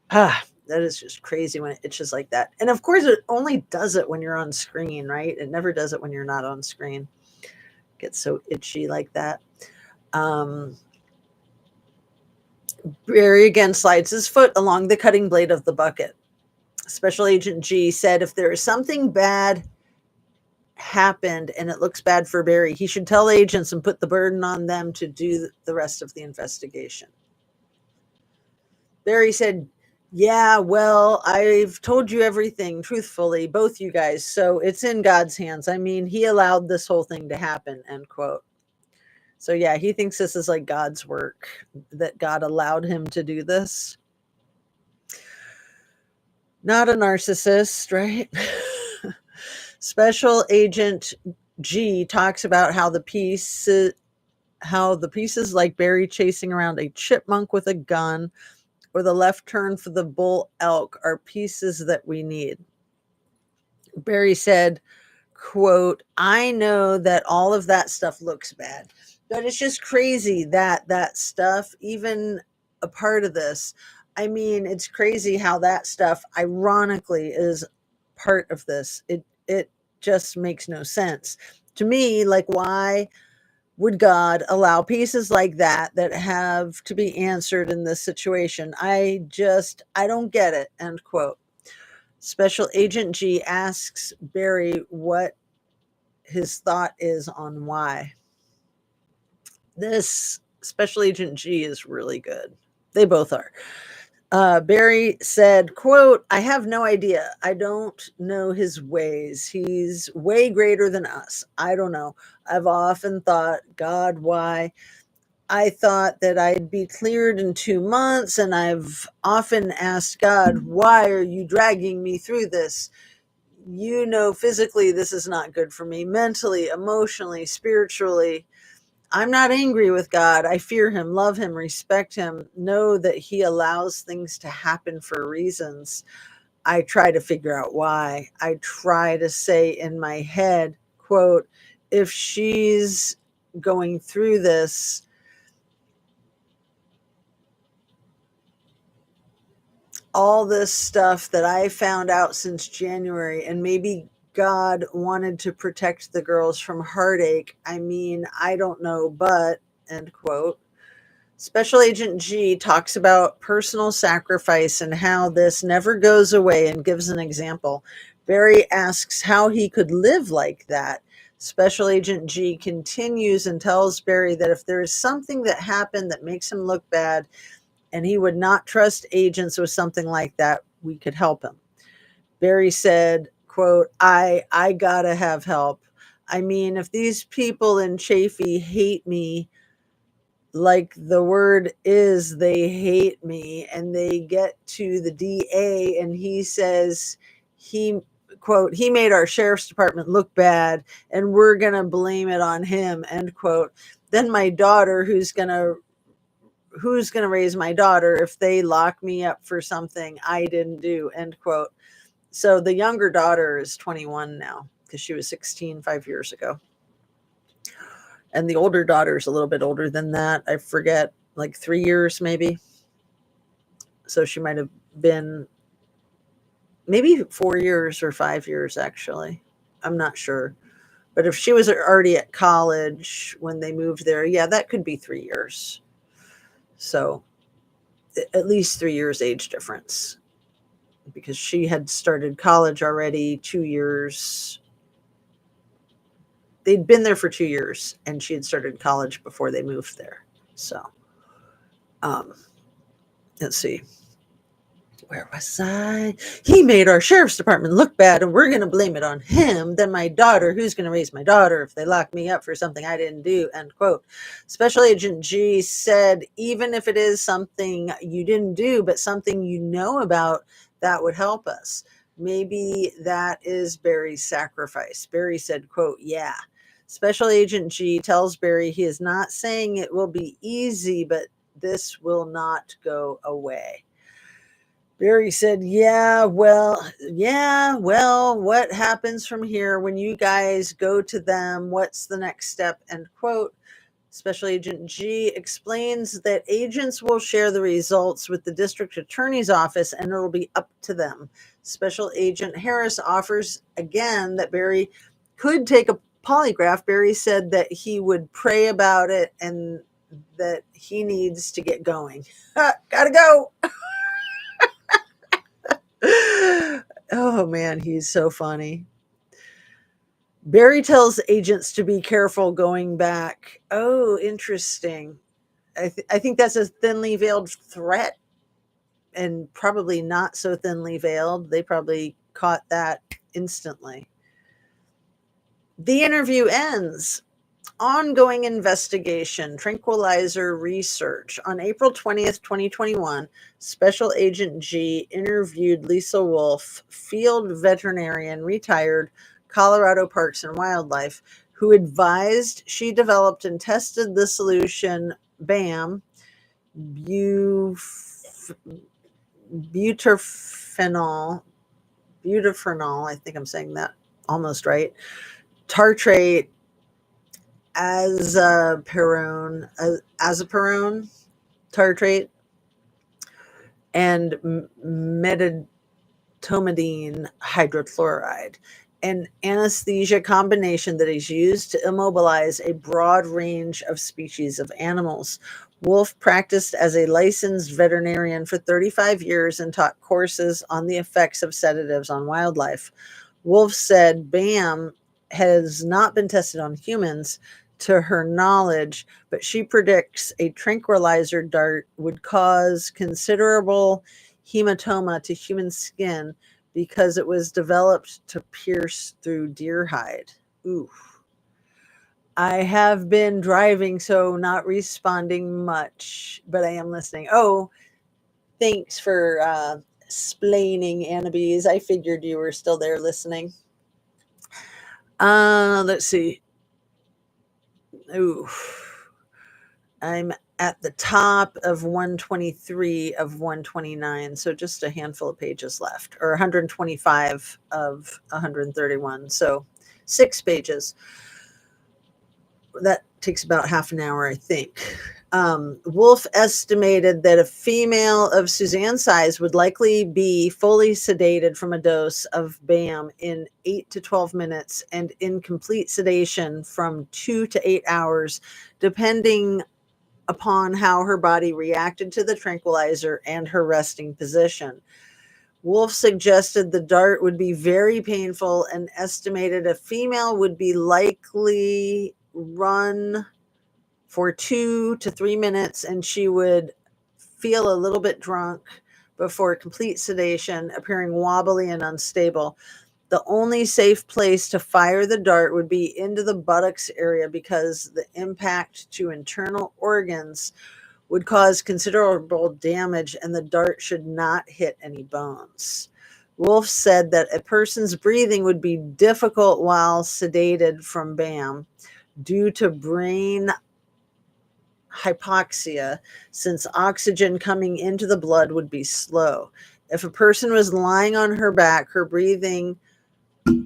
That is just crazy when it itches like that. And of course, it only does it when you're on screen, right? It never does it when you're not on screen. It gets so itchy like that. Barry again slides his foot along the cutting blade of the bucket. Special Agent G said if there is something bad happened and it looks bad for Barry, he should tell agents and put the burden on them to do the rest of the investigation. Barry said, yeah, well, I've told you everything truthfully, both you guys, so it's in God's hands. I mean, he allowed this whole thing to happen, end quote. So yeah, he thinks this is like God's work, that God allowed him to do this. Not a narcissist, right? Special Agent G talks about how the pieces like Barry chasing around a chipmunk with a gun or the left turn for the bull elk are pieces that we need. Barry said, quote, I know that all of that stuff looks bad, but it's just crazy that that stuff, even a part of this, I mean, it's crazy how that stuff ironically is part of this. It just makes no sense to me. Like, why would God allow pieces like that that have to be answered in this situation? I don't get it, end quote. Special Agent G asks Barry what his thought is on why. This Special Agent G is really good. They both are. Barry said, quote, I have no idea. I don't know his ways. He's way greater than us. I don't know. I've often thought, God, why? I thought that I'd be cleared in 2 months, and I've often asked God, why are you dragging me through this? You know, physically, this is not good for me, mentally, emotionally, spiritually. I'm not angry with God. I fear him, love him, respect him, know that he allows things to happen for reasons. I try to figure out why. I try to say in my head, quote, if she's going through this, all this stuff that I found out since January, and maybe God wanted to protect the girls from heartache. I mean, I don't know, but, end quote. Special Agent G talks about personal sacrifice and how this never goes away and gives an example. Barry asks how he could live like that. Special Agent G continues and tells Barry that if there is something that happened that makes him look bad, and he would not trust agents with something like that, we could help him. Barry said, quote, I gotta have help. I mean, if these people in Chafee hate me, like the word is, they hate me, and they get to the DA and he says he, quote, he made our sheriff's department look bad and we're gonna blame it on him, end quote. Then my daughter, who's gonna raise my daughter if they lock me up for something I didn't do, end quote. So the younger daughter is 21 now because she was 16 5 years ago. And the older daughter is a little bit older than that. I forget, like 3 years maybe. So she might have been maybe 4 years or 5 years, actually. I'm not sure. But if she was already at college when they moved there, yeah, that could be 3 years. So at least 3 years age difference, because she had started college already 2 years. They'd been there for 2 years and she had started college before they moved there. So, let's see. Where was I? He made our sheriff's department look bad and we're going to blame it on him. Then my daughter, who's going to raise my daughter if they lock me up for something I didn't do, end quote. Special Agent G said, even if it is something you didn't do, but something you know about, that would help us. Maybe that is Barry's sacrifice. Barry said, quote, yeah. Special Agent G tells Barry he is not saying it will be easy, but this will not go away. Barry said, yeah, well, what happens from here when you guys go to them? What's the next step? End quote. Special Agent G explains that agents will share the results with the district attorney's office and it'll be up to them. Special Agent Harris offers again that Barry could take a polygraph. Barry said that he would pray about it and that he needs to get going. Gotta go. Oh man, he's so funny. Barry tells agents to be careful going back. Oh, interesting. I think that's a thinly veiled threat, and probably not so thinly veiled. They probably caught that instantly. The interview ends. Ongoing investigation, tranquilizer research. On April 20th, 2021, Special Agent G interviewed Lisa Wolf, field veterinarian, retired, Colorado Parks and Wildlife, who advised she developed and tested the solution BAM, butyrphenol, I think I'm saying that almost right, tartrate, azaparone tartrate, and medetomidine hydrochloride, an anesthesia combination that is used to immobilize a broad range of species of animals. Wolf practiced as a licensed veterinarian for 35 years and taught courses on the effects of sedatives on wildlife. Wolf said BAM has not been tested on humans to her knowledge, but she predicts a tranquilizer dart would cause considerable hematoma to human skin because it was developed to pierce through deer hide. Ooh. I have been driving, so not responding much, but I am listening. Oh, thanks for splaining, Annabes. I figured you were still there listening. Let's see. Ooh. I'm at the top of 123 of 129, so just a handful of pages left, or 125 of 131, so 6 pages. That takes about half an hour, I think. Wolf estimated that a female of Suzanne's size would likely be fully sedated from a dose of BAM in 8 to 12 minutes and in complete sedation from 2 to 8 hours, depending upon how her body reacted to the tranquilizer and her resting position. Wolf suggested the dart would be very painful and estimated a female would be likely run for 2 to 3 minutes and she would feel a little bit drunk before complete sedation, appearing wobbly and unstable. The only safe place to fire the dart would be into the buttocks area because the impact to internal organs would cause considerable damage and the dart should not hit any bones. Wolf said that a person's breathing would be difficult while sedated from BAM due to brain hypoxia, since oxygen coming into the blood would be slow. If a person was lying on her back, her breathing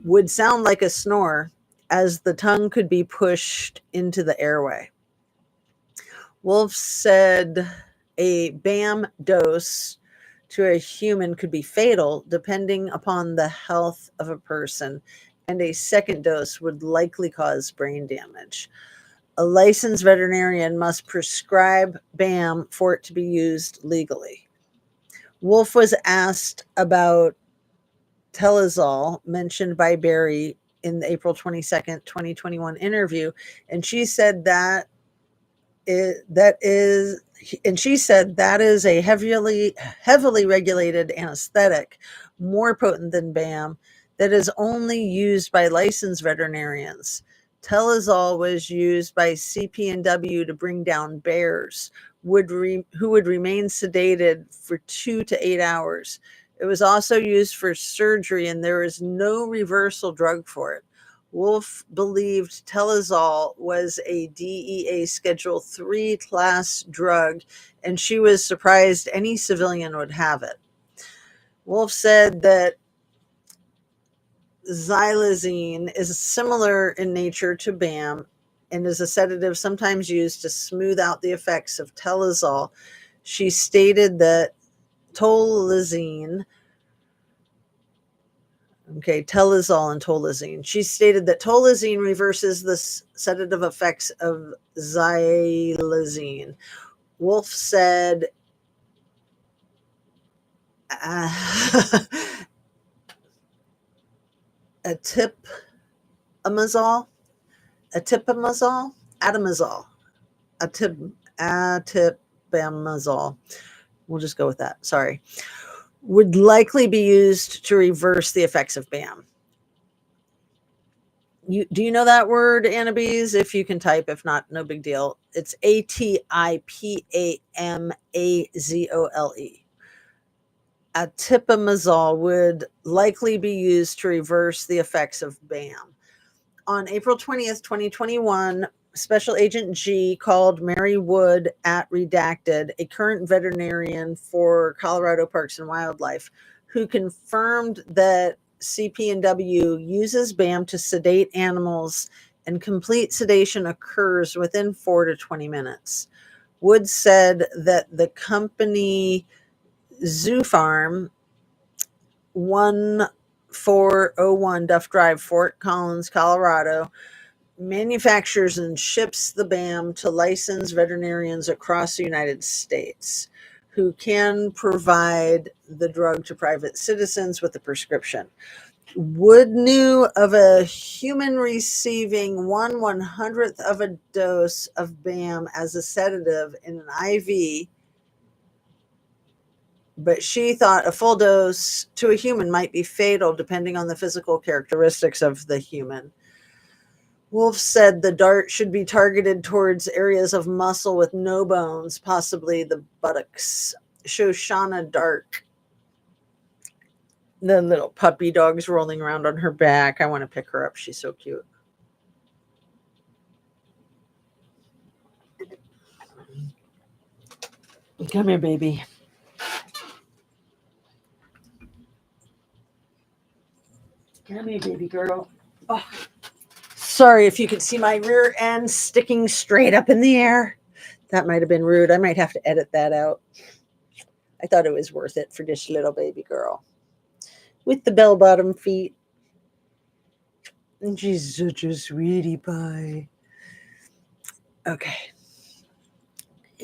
would sound like a snore as the tongue could be pushed into the airway. Wolf said a BAM dose to a human could be fatal depending upon the health of a person, and a second dose would likely cause brain damage. A licensed veterinarian must prescribe BAM for it to be used legally. Wolf was asked about telazol mentioned by Barry in the April 22nd, 2021 interview, and she said that is a heavily regulated anesthetic, more potent than BAM, that is only used by licensed veterinarians. Telazol was used by CP&W to bring down bears who would remain sedated for 2 to 8 hours. It was also used for surgery, and there is no reversal drug for it. Wolf believed telazol was a DEA Schedule III class drug, and she was surprised any civilian would have it. Wolf said that xylazine is similar in nature to BAM and is a sedative sometimes used to smooth out the effects of telazol. She stated that telazol and tolazine. She stated that tolazine reverses the sedative effects of xylazine. Wolf said atipamazole, atipamazole. We'll just go with that. Sorry. Would likely be used to reverse the effects of BAM. Do you know that word, Annabes? If you can type, if not, no big deal. It's ATIPAMAZOLE. Atipamazole would likely be used to reverse the effects of BAM. On April 20th, 2021, Special Agent G called Mary Wood at Redacted, a current veterinarian for Colorado Parks and Wildlife, who confirmed that CP&W uses BAM to sedate animals and complete sedation occurs within 4 to 20 minutes. Wood said that the company Zoo Farm 1401 Duff Drive, Fort Collins, Colorado, manufactures and ships the BAM to licensed veterinarians across the United States who can provide the drug to private citizens with a prescription. Wood knew of a human receiving 1/100th of a dose of BAM as a sedative in an IV, but she thought a full dose to a human might be fatal depending on the physical characteristics of the human. Wolf said the dart should be targeted towards areas of muscle with no bones, possibly the buttocks. Shoshana Dark, the little puppy dog's rolling around on her back. I want to pick her up. She's so cute. Come here, baby. Come here, baby girl. Oh. Sorry if you could see my rear end sticking straight up in the air. That might have been rude. I might have to edit that out. I thought it was worth it for this little baby girl with the bell-bottom feet. And she's such a sweetie pie. Okay.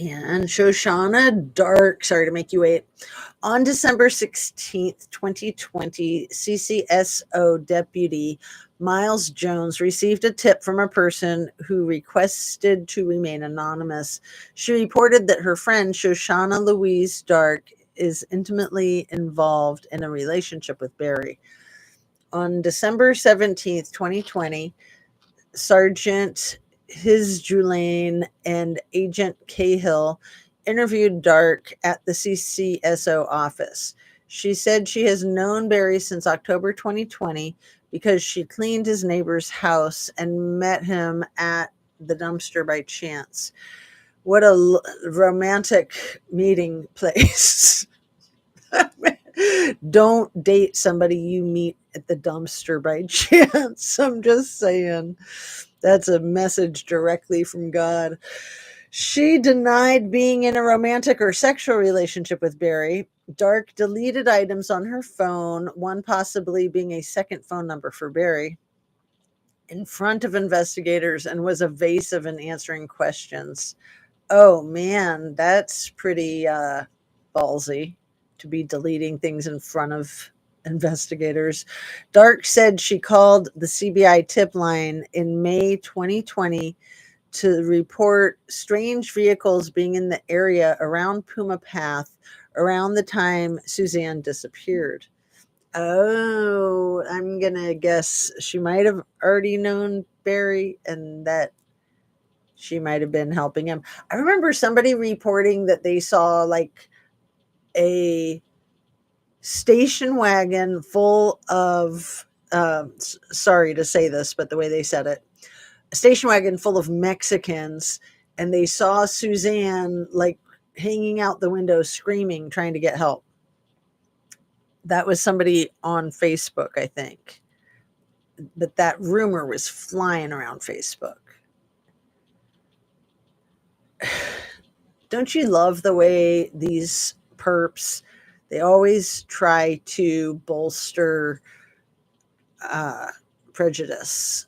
And Shoshana Dark, sorry to make you wait. On December 16th, 2020, CCSO Deputy Miles Jones received a tip from a person who requested to remain anonymous. She reported that her friend, Shoshana Louise Dark, is intimately involved in a relationship with Barry. On December 17th, 2020, Sergeant Julane and Agent Cahill interviewed Dark at the CCSO office. She said she has known Barry since October 2020 because she cleaned his neighbor's house and met him at the dumpster by chance. What a romantic meeting place. Don't date somebody you meet at the dumpster by chance. I'm just saying. That's a message directly from God. She denied being in a romantic or sexual relationship with Barry. Dark deleted items on her phone, one possibly being a second phone number for Barry, in front of investigators and was evasive in answering questions. Oh man, that's pretty ballsy to be deleting things in front of investigators. Dark said she called the CBI tip line in May 2020 to report strange vehicles being in the area around Puma Path around the time Suzanne disappeared. Oh, I'm going to guess she might have already known Barry and that she might have been helping him. I remember somebody reporting that they saw like a station wagon full of, sorry to say this, but the way they said it, a station wagon full of Mexicans, and they saw Suzanne like hanging out the window screaming, trying to get help. That was somebody on Facebook, I think. But that rumor was flying around Facebook. Don't you love the way these perps, they always try to bolster prejudice?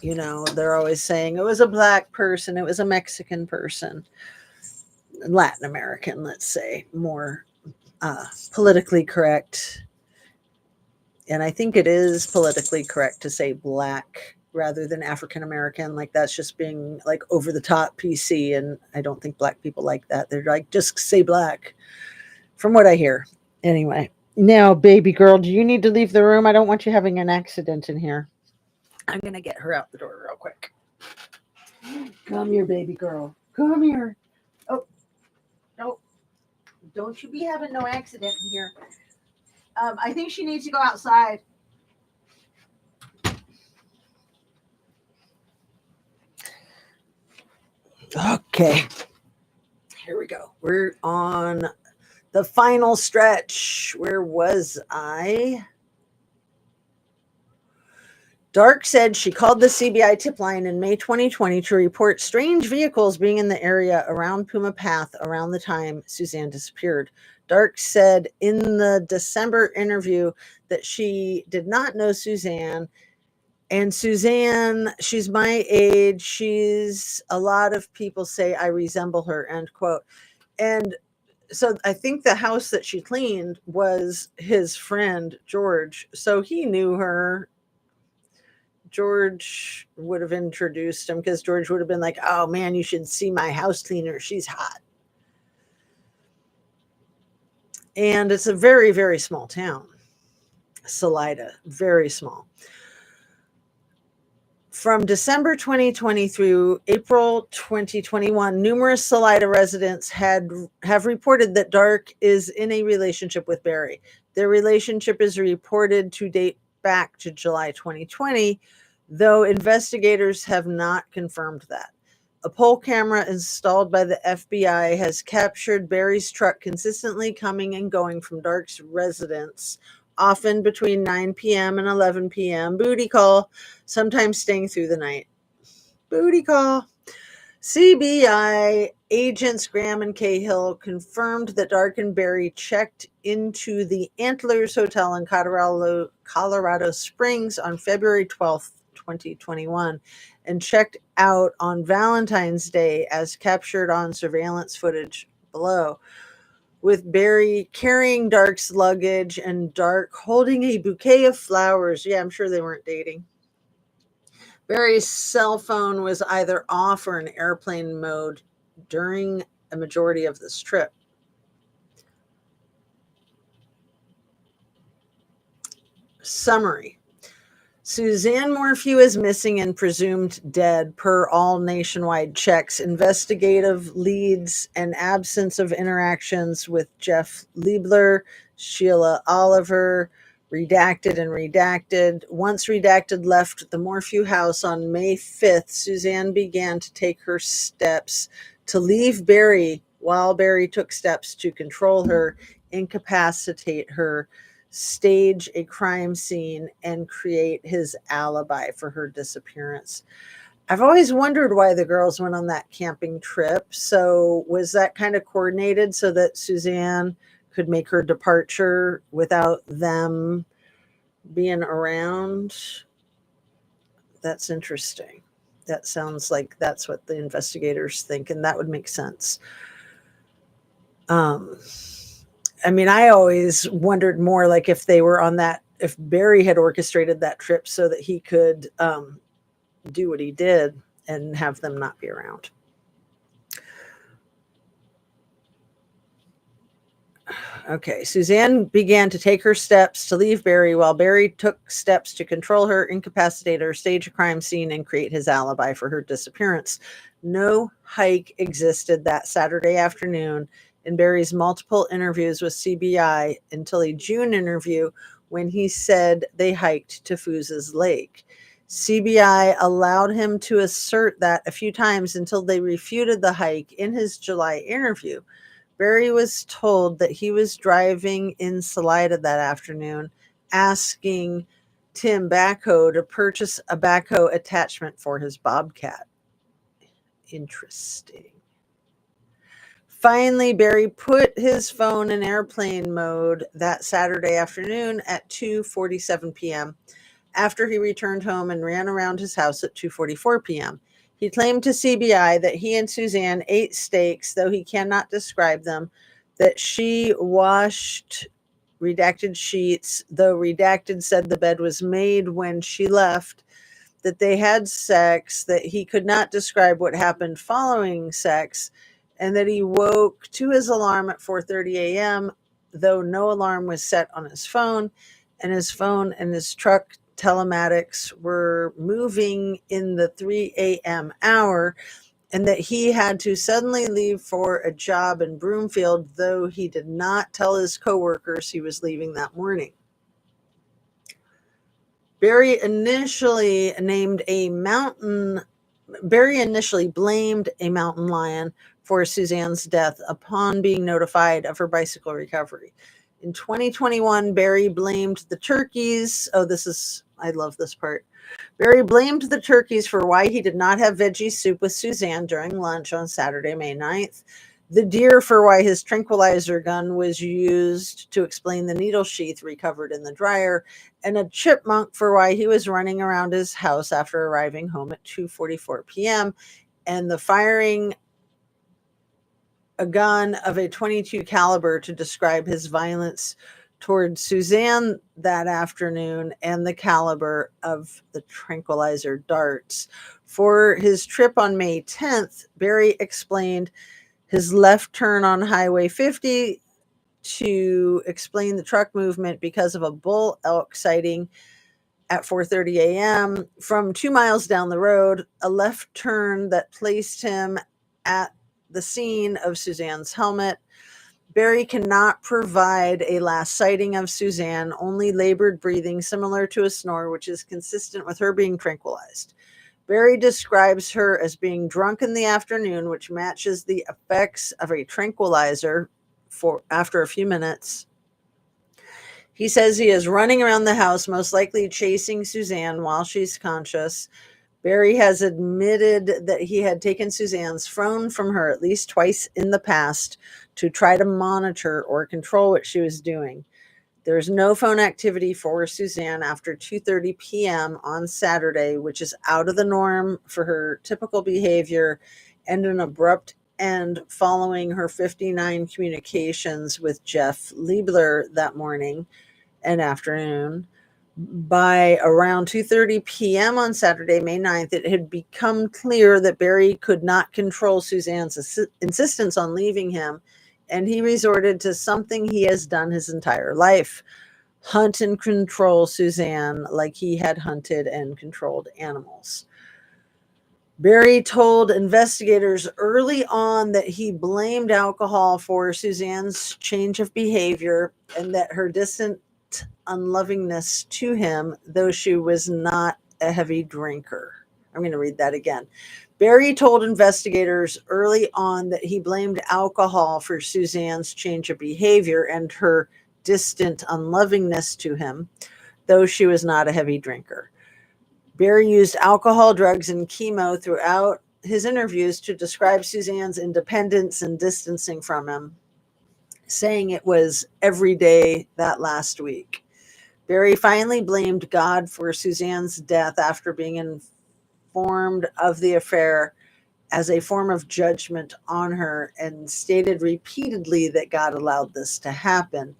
You know, they're always saying it was a black person, it was a Mexican person, Latin American, let's say, more politically correct. And I think it is politically correct to say black rather than African American. Like that's just being like over the top PC. And I don't think black people like that. They're like, just say black, from what I hear. Anyway, now, baby girl, do you need to leave the room? I don't want you having an accident in here. I'm going to get her out the door real quick. Come here, baby girl. Come here. Oh, no. Don't you be having no accident in here. I think she needs to go outside. Okay, here we go. We're on the final stretch. Where was I? Dark said she called the CBI tip line in May 2020 to report strange vehicles being in the area around Puma Path around the time Suzanne disappeared. Dark said in the December interview that she did not know Suzanne. And Suzanne, she's my age. A lot of people say I resemble her, end quote. And so I think the house that she cleaned was his friend, George. So he knew her. George would have introduced him because George would have been like, oh man, you should see my house cleaner. She's hot. And it's a very, very small town. Salida, very small. From December 2020 through April 2021, numerous Salida residents have reported that Dark is in a relationship with Barry. Their relationship is reported to date back to July 2020, though investigators have not confirmed that. A poll camera installed by the FBI has captured Barry's truck consistently coming and going from Dark's residence, often between 9 p.m. and 11 p.m. Booty call, sometimes staying through the night. Booty call. CBI agents Graham and Cahill confirmed that Dark and Barry checked into the Antlers Hotel in Colorado Springs on February 12th, 2021, and checked out on Valentine's Day as captured on surveillance footage below, with Barry carrying Dark's luggage and Dark holding a bouquet of flowers. Yeah, I'm sure they weren't dating. Barry's cell phone was either off or in airplane mode during a majority of this trip. Summary. Suzanne Morphew is missing and presumed dead per all nationwide checks, investigative leads, and absence of interactions with Jeff Liebler, Sheila Oliver, Redacted and Redacted. Once Redacted left the Morphew house on May 5th, Suzanne began to take her steps to leave Barry while Barry took steps to control her, incapacitate her, stage a crime scene, and create his alibi for her disappearance. I've always wondered why the girls went on that camping trip. So was that kind of coordinated so that Suzanne could make her departure without them being around? That's interesting. That sounds like that's what the investigators think, and that would make sense. I mean, I always wondered more like if they were on that, if Barry had orchestrated that trip so that he could do what he did and have them not be around. Okay, Suzanne began to take her steps to leave Barry while Barry took steps to control her, incapacitate her, stage a crime scene, and create his alibi for her disappearance. No hike existed that Saturday afternoon in Barry's multiple interviews with CBI until a June interview when he said they hiked to Fooz's Lake. CBI allowed him to assert that a few times until they refuted the hike in his July interview. Barry was told that he was driving in Salida that afternoon, asking Tim Backhoe to purchase a backhoe attachment for his Bobcat. Interesting. Finally, Barry put his phone in airplane mode that Saturday afternoon at 2:47 p.m. after he returned home and ran around his house at 2:44 p.m. He claimed to CBI that he and Suzanne ate steaks, though he cannot describe them, that she washed Redacted sheets, though Redacted said the bed was made when she left, that they had sex, that he could not describe what happened following sex, and that he woke to his alarm at 4:30 a.m., though no alarm was set on his phone, and his phone and his truck telematics were moving in the 3 a.m. hour, and that he had to suddenly leave for a job in Broomfield, though he did not tell his coworkers he was leaving that morning. Barry initially named a mountain Barry initially blamed a mountain lion for Suzanne's death upon being notified of her bicycle recovery. In 2021, Barry blamed the turkeys. Oh, I love this part. Barry blamed the turkeys for why he did not have veggie soup with Suzanne during lunch on Saturday, May 9th. The deer for why his tranquilizer gun was used to explain the needle sheath recovered in the dryer, and a chipmunk for why he was running around his house after arriving home at 2:44 p.m. and the firing a gun of a .22 caliber to describe his violence toward Suzanne that afternoon, and the caliber of the tranquilizer darts. For his trip on May 10th, Barry explained his left turn on Highway 50 to explain the truck movement because of a bull elk sighting at 4:30 a.m. from 2 miles down the road, a left turn that placed him at the scene of Suzanne's helmet. Barry cannot provide a last sighting of Suzanne, only labored breathing similar to a snore, which is consistent with her being tranquilized. Barry describes her as being drunk in the afternoon, which matches the effects of a tranquilizer for after a few minutes. He says he is running around the house, most likely chasing Suzanne while she's conscious. Barry has admitted that he had taken Suzanne's phone from her at least twice in the past to try to monitor or control what she was doing. There's no phone activity for Suzanne after 2:30 p.m. on Saturday, which is out of the norm for her typical behavior, and an abrupt end following her 59 communications with Jeff Liebler that morning and afternoon. By around 2:30 p.m. on Saturday, May 9th, it had become clear that Barry could not control Suzanne's insistence on leaving him, and he resorted to something he has done his entire life: hunt and control Suzanne like he had hunted and controlled animals. Barry told investigators early on that he blamed alcohol for Suzanne's change of behavior and that her distant unlovingness to him, though she was not a heavy drinker. I'm going to read that again. Barry told investigators early on that he blamed alcohol for Suzanne's change of behavior and her distant unlovingness to him, though she was not a heavy drinker. Barry used alcohol, drugs, and chemo throughout his interviews to describe Suzanne's independence and distancing from him, saying it was every day that last week. Barry finally blamed God for Suzanne's death after being informed of the affair as a form of judgment on her, and stated repeatedly that God allowed this to happen.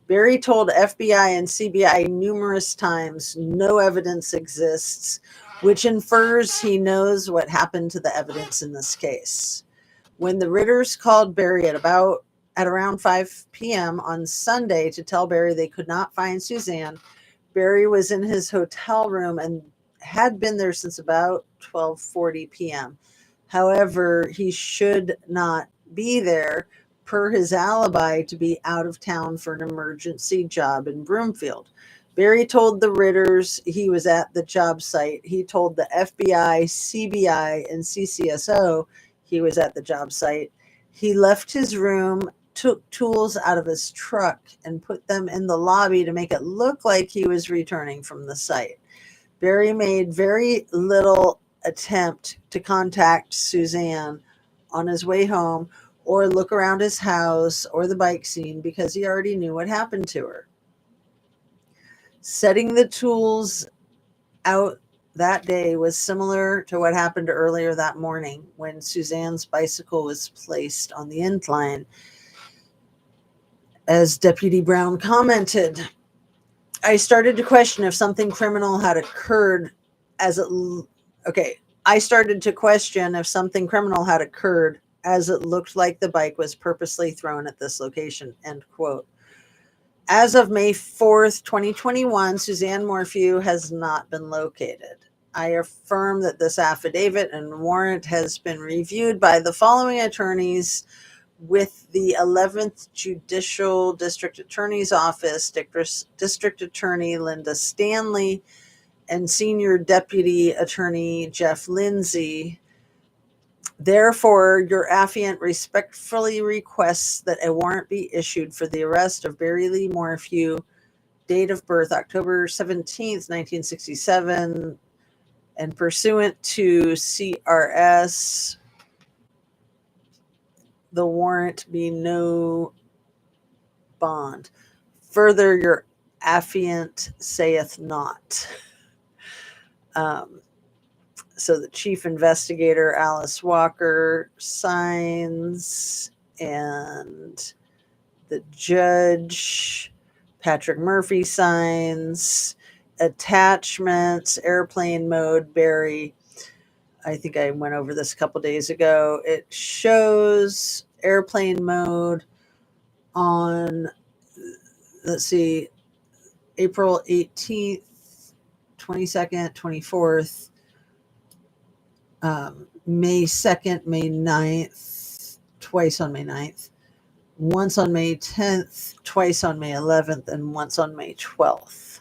Barry told FBI and CBI numerous times no evidence exists, which infers he knows what happened to the evidence in this case. When the Ritters called Barry at around 5 p.m. on Sunday to tell Barry they could not find Suzanne, Barry was in his hotel room and had been there since about 12:40 p.m. However, he should not be there per his alibi to be out of town for an emergency job in Broomfield. Barry told the Ritters he was at the job site. He told the FBI, CBI, and CCSO he was at the job site. He left his room, took tools out of his truck, and put them in the lobby to make it look like he was returning from the site. Barry made very little attempt to contact Suzanne on his way home or look around his house or the bike scene because he already knew what happened to her. Setting the tools out that day was similar to what happened earlier that morning when Suzanne's bicycle was placed on the incline. As Deputy Brown commented, I started to question if something criminal had occurred as it looked like the bike was purposely thrown at this location, end quote. As of May 4th, 2021, Suzanne Morphew has not been located. I affirm that this affidavit and warrant has been reviewed by the following attorneys with the 11th Judicial District Attorney's Office, District Attorney Linda Stanley, and Senior Deputy Attorney Jeff Lindsay. Therefore, your affiant respectfully requests that a warrant be issued for the arrest of Barry Lee Morphew, date of birth October 17th, 1967, and pursuant to CRS, the warrant be no bond. Further, your affiant saith not. So the chief investigator, Alice Walker, signs, and the judge, Patrick Murphy, signs. Attachments, airplane mode, Barry. I think I went over this a couple days ago. It shows airplane mode on, let's see, April 18th, 22nd, 24th, May 2nd, May 9th, twice on May 9th, once on May 10th, twice on May 11th, and once on May 12th.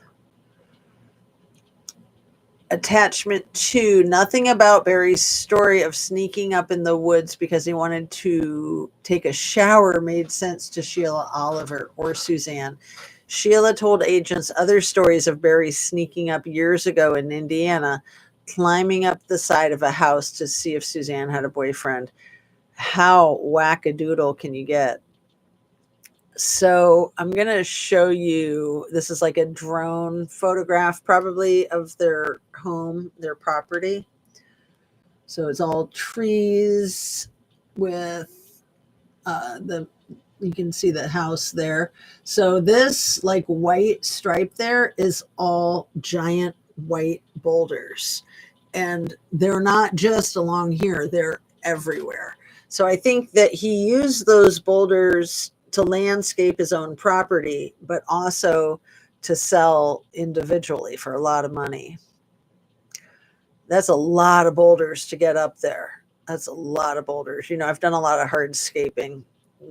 Attachment 2, nothing about Barry's story of sneaking up in the woods because he wanted to take a shower made sense to Sheila Oliver or Suzanne. Sheila told agents other stories of Barry sneaking up years ago in Indiana, climbing up the side of a house to see if Suzanne had a boyfriend. How wackadoodle can you get? So I'm going to show you, this is like a drone photograph probably of their home, their property. So it's all trees with you can see the house there. So this like white stripe there is all giant white boulders. And they're not just along here, they're everywhere. So I think that he used those boulders to landscape his own property, but also to sell individually for a lot of money. That's a lot of boulders to get up there. That's a lot of boulders. You know, I've done a lot of hardscaping,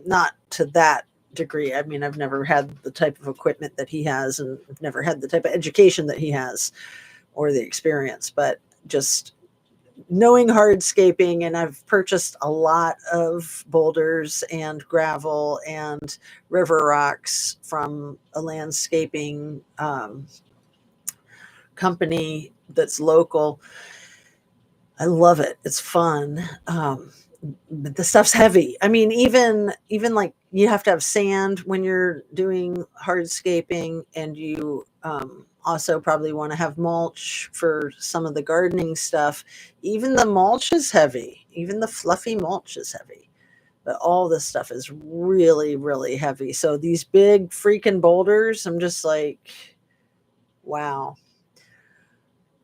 not to that degree. I mean, I've never had the type of equipment that he has, and I've never had the type of education that he has or the experience, but just knowing hardscaping, and I've purchased a lot of boulders and gravel and river rocks from a landscaping company that's local. I love it. It's fun. But the stuff's heavy. I mean, even like you have to have sand when you're doing hardscaping, and you also probably want to have mulch for some of the gardening stuff. Even the mulch is heavy. Even the fluffy mulch is heavy. But all this stuff is really, really heavy. So these big freaking boulders, I'm just like, wow.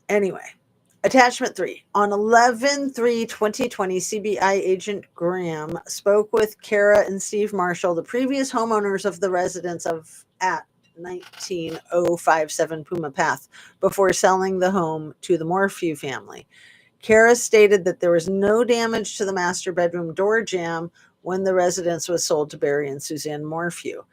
Anyway, attachment 3. On 11/3/2020, CBI agent Graham spoke with Kara and Steve Marshall, the previous homeowners of the residence at 19057 Puma Path, before selling the home to the Morphew family. Kara stated that there was no damage to the master bedroom door jamb when the residence was sold to Barry and Suzanne Morphew.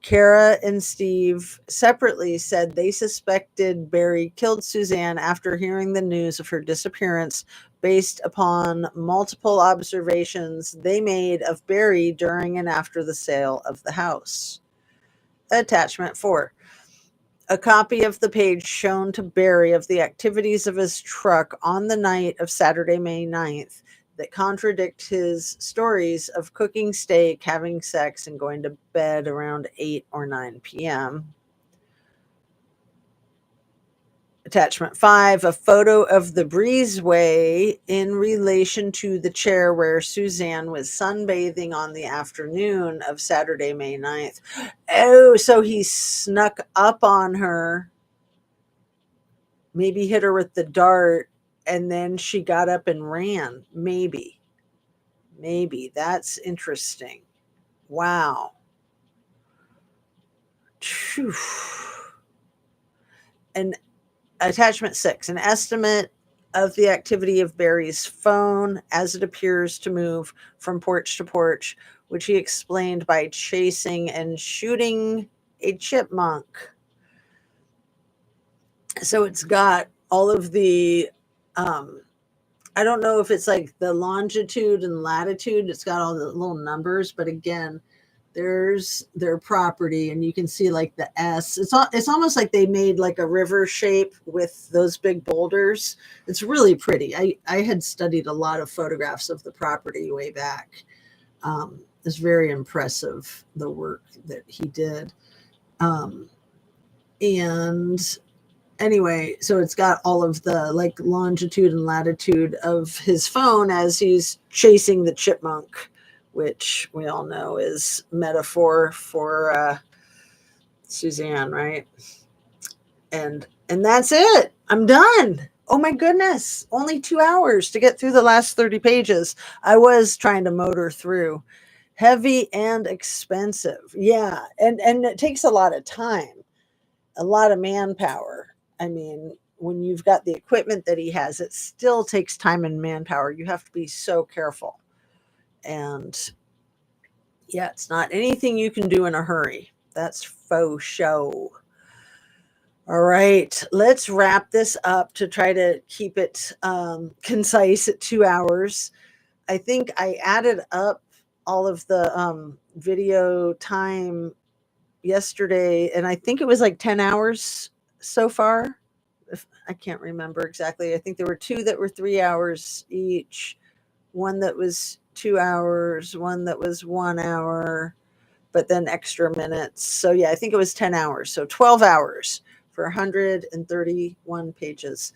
Kara and Steve separately said they suspected Barry killed Suzanne after hearing the news of her disappearance based upon multiple observations they made of Barry during and after the sale of the house. Attachment 4. A copy of the page shown to Barry of the activities of his truck on the night of Saturday, May 9th, that contradict his stories of cooking steak, having sex, and going to bed around 8 or 9 p.m. Attachment 5, a photo of the breezeway in relation to the chair where Suzanne was sunbathing on the afternoon of Saturday, May 9th. Oh, so he snuck up on her, maybe hit her with the dart, and then she got up and ran. Maybe. That's interesting. Wow. Phew. And attachment 6, an estimate of the activity of Barry's phone as it appears to move from porch to porch, which he explained by chasing and shooting a chipmunk. So it's got all of the, I don't know if it's like the longitude and latitude. It's got all the little numbers, but again, there's their property, and you can see like the S. It's almost like they made like a river shape with those big boulders. It's really pretty. I had studied a lot of photographs of the property way back. It's very impressive, the work that he did. And anyway, so it's got all of the like longitude and latitude of his phone as he's chasing the chipmunk, which we all know is metaphor for Suzanne, right? And that's it. I'm done. Oh my goodness. Only 2 hours to get through the last 30 pages. I was trying to motor through. Heavy and expensive. Yeah. And it takes a lot of time, a lot of manpower. I mean, when you've got the equipment that he has, it still takes time and manpower. You have to be so careful. And yeah, it's not anything you can do in a hurry. That's faux show. All right, let's wrap this up to try to keep it concise at 2 hours. I think I added up all of the video time yesterday, and I think it was like 10 hours so far. I can't remember exactly. I think there were 2 that were 3 hours each, one that was 2 hours, one that was 1 hour, but then extra minutes. So yeah, I think it was 10 hours. So 12 hours for 131 pages.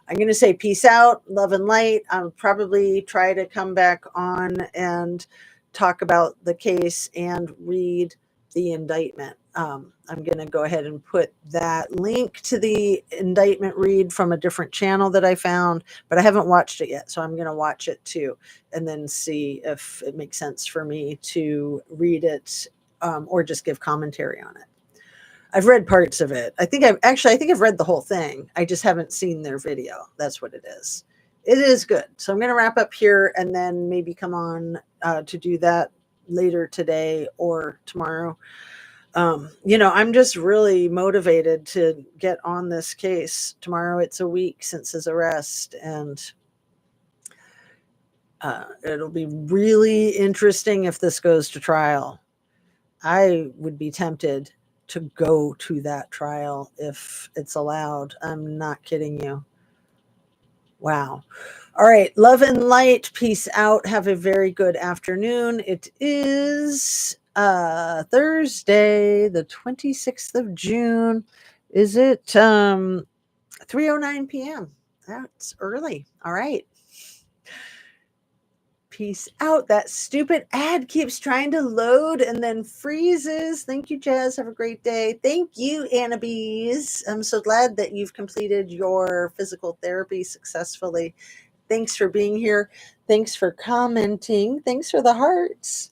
I'm going to say peace out, love and light. I'll probably try to come back on and talk about the case and read the indictment. I'm going to go ahead and put that link to the indictment read from a different channel that I found, but I haven't watched it yet. So I'm going to watch it too, and then see if it makes sense for me to read it or just give commentary on it. I've read parts of it. I think I've read the whole thing. I just haven't seen their video. That's what it is. It is good. So I'm going to wrap up here and then maybe come on to do that later today or tomorrow. I'm just really motivated to get on this case. Tomorrow it's a week since his arrest, and it'll be really interesting if this goes to trial. I would be tempted to go to that trial if it's allowed. I'm not kidding you. Wow. All right. Love and light. Peace out. Have a very good afternoon. It is Thursday, the 26th of June. Is it 3:09 p.m.? That's early. All right. Peace out. That stupid ad keeps trying to load and then freezes. Thank you, Jazz. Have a great day. Thank you, Annabees. I'm so glad that you've completed your physical therapy successfully. Thanks for being here. Thanks for commenting. Thanks for the hearts.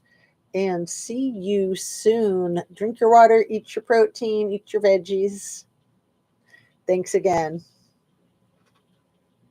And see you soon. Drink your water, eat your protein, eat your veggies. Thanks again.